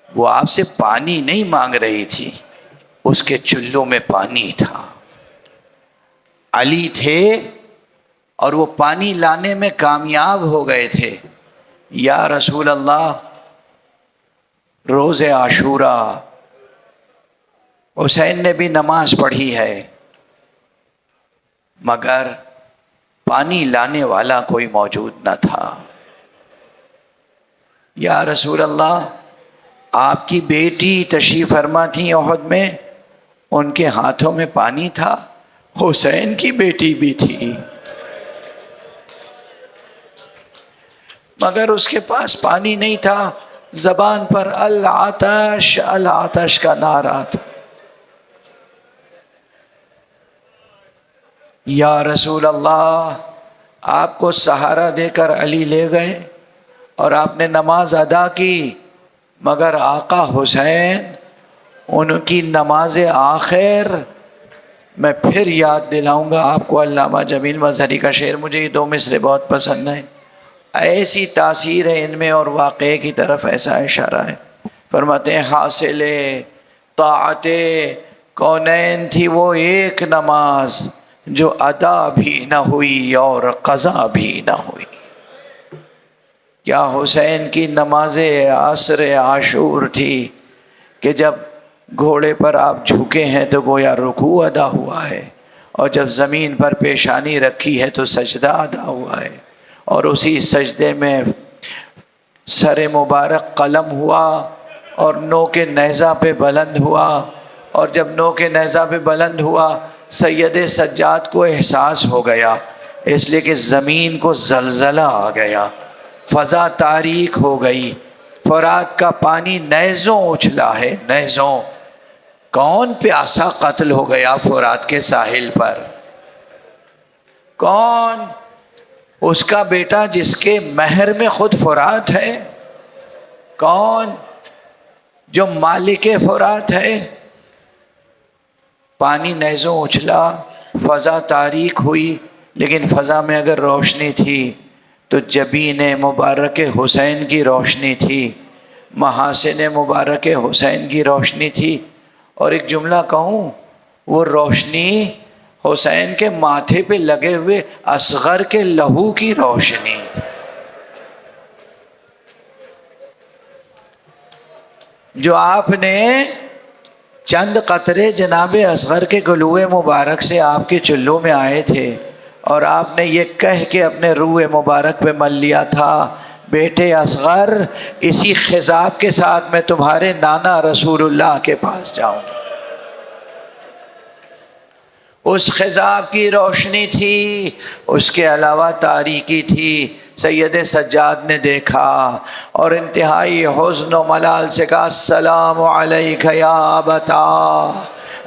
وہ آپ سے پانی نہیں مانگ رہی تھی، اس کے چلوں میں پانی تھا، علی تھے اور وہ پانی لانے میں کامیاب ہو گئے تھے. یا رسول اللہ، روز عاشورہ حسین نے بھی نماز پڑھی ہے مگر پانی لانے والا کوئی موجود نہ تھا. یا رسول اللہ، آپ کی بیٹی تشریف فرما تھی احد میں، ان کے ہاتھوں میں پانی تھا. حسین کی بیٹی بھی تھی مگر اس کے پاس پانی نہیں تھا. زبان پر العطش العطش کا نعرہ تھا. یا رسول اللہ، آپ کو سہارا دے کر علی لے گئے اور آپ نے نماز ادا کی، مگر آقا حسین ان کی نماز آخر میں پھر یاد دلاؤں گا آپ کو. علامہ جمیل مظہری کا شعر، مجھے یہ 2 مصرے بہت پسند ہیں. ایسی تاثیر ہے ان میں اور واقعے کی طرف ایسا اشارہ ہے. فرماتے ہیں حاصل طاعت کونین تھی وہ ایک نماز، جو ادا بھی نہ ہوئی اور قضا بھی نہ ہوئی. کیا حسین کی نماز عصر عاشور تھی کہ جب گھوڑے پر آپ جھکے ہیں تو گویا رکوع ادا ہوا ہے، اور جب زمین پر پیشانی رکھی ہے تو سجدہ ادا ہوا ہے، اور اسی سجدے میں سر مبارک قلم ہوا اور نوک نیزہ پہ بلند ہوا، اور جب نوک نیزہ پہ بلند ہوا سید سجاد کو احساس ہو گیا، اس لیے کہ زمین کو زلزلہ آ گیا، فضا تاریک ہو گئی، فرات کا پانی نیزوں اچھلا ہے، نیزوں. کون پیاسا قتل ہو گیا فرات کے ساحل پر؟ کون؟ اس کا بیٹا جس کے مہر میں خود فرات ہے. کون؟ جو مالک فرات ہے. پانی نیزوں اچھلا، فضا تاریک ہوئی، لیکن فضا میں اگر روشنی تھی تو جبین مبارک حسین کی روشنی تھی، محاسن مبارک حسین کی روشنی تھی. اور ایک جملہ کہوں، وہ روشنی حسین کے ماتھے پہ لگے ہوئے اصغر کے لہو کی روشنی. جو آپ نے چند قطرے جناب اصغر کے گلوئے مبارک سے آپ کے چلوں میں آئے تھے، اور آپ نے یہ کہہ کے اپنے روح مبارک پہ مل لیا تھا، بیٹے اصغر اسی خضاب کے ساتھ میں تمہارے نانا رسول اللہ کے پاس جاؤں. اس خضاب کی روشنی تھی، اس کے علاوہ تاریکی تھی. سید سجاد نے دیکھا اور انتہائی حزن و ملال سے کہا السلام علیک یا ابتا،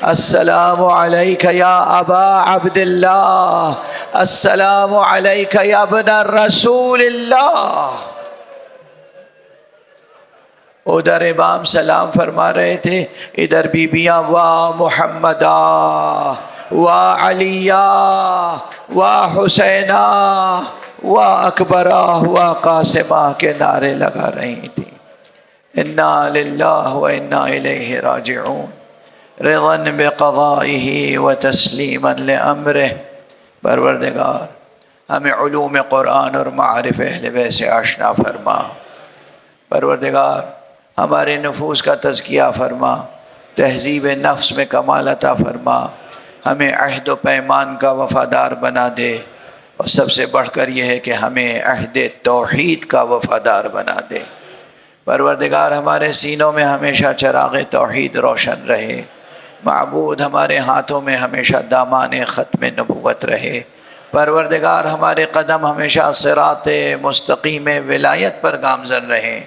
السلام علیک یا ابا عبداللہ، السلام علیک یا ابن رسول اللہ. ادھر امام سلام فرما رہے تھے، ادھر بیبیاں واہ محمدہ واہ علیہ واہ حسینہ واہ اکبرہ واہ قاسمہ کے نعرے لگا رہی تھیں. انا للہ و انا الیہ راجعون، رضا بقضائہ و تسلیما لامرہ. پروردگار ہمیں علوم قرآن اور معارف اہل بیت سے آشنا فرما. پروردگار ہمارے نفوس کا تزکیہ فرما، تہذیب نفس میں کمال عطا فرما، ہمیں عہد و پیمان کا وفادار بنا دے، اور سب سے بڑھ کر یہ ہے کہ ہمیں عہد توحید کا وفادار بنا دے. پروردگار ہمارے سینوں میں ہمیشہ چراغ توحید روشن رہے. معبود ہمارے ہاتھوں میں ہمیشہ دامان ختم نبوت رہے. پروردگار ہمارے قدم ہمیشہ صراط مستقیم ولایت پر گامزن رہیں.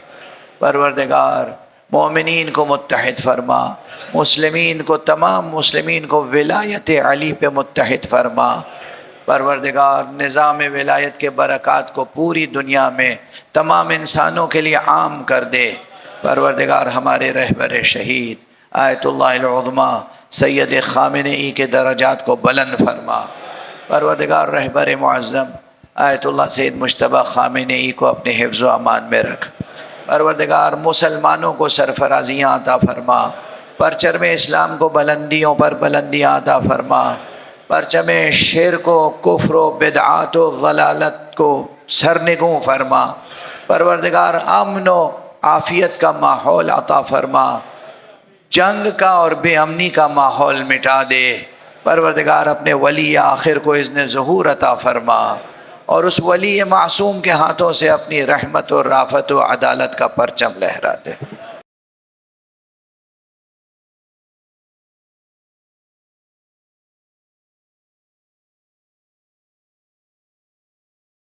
پروردگار مومنین کو متحد فرما، مسلمین کو، تمام مسلمین کو ولایت علی پہ متحد فرما. پروردگار نظام ولایت کے برکات کو پوری دنیا میں تمام انسانوں کے لیے عام کر دے. پروردگار ہمارے رہبر شہید آیت اللہ العظمیٰ سید خامنئی کے درجات کو بلند فرما. پروردگار رہبر معظم آیت اللہ سید مجتبی خامنئی کو اپنے حفظ و امان میں رکھ. پروردگار مسلمانوں کو سرفرازیاں عطا فرما، پرچم اسلام کو بلندیوں پر بلندیاں عطا فرما. پرچم شرک و کفر و بدعات و ضلالت کو سرنگوں فرما، پروردگار امن و عافیت کا ماحول عطا فرما، جنگ کا اور بے امنی کا ماحول مٹا دے، پروردگار اپنے ولی آخر کو اذن ظہور عطا فرما، اور اس ولی معصوم کے ہاتھوں سے اپنی رحمت و رافت و عدالت کا پرچم لہرا دے۔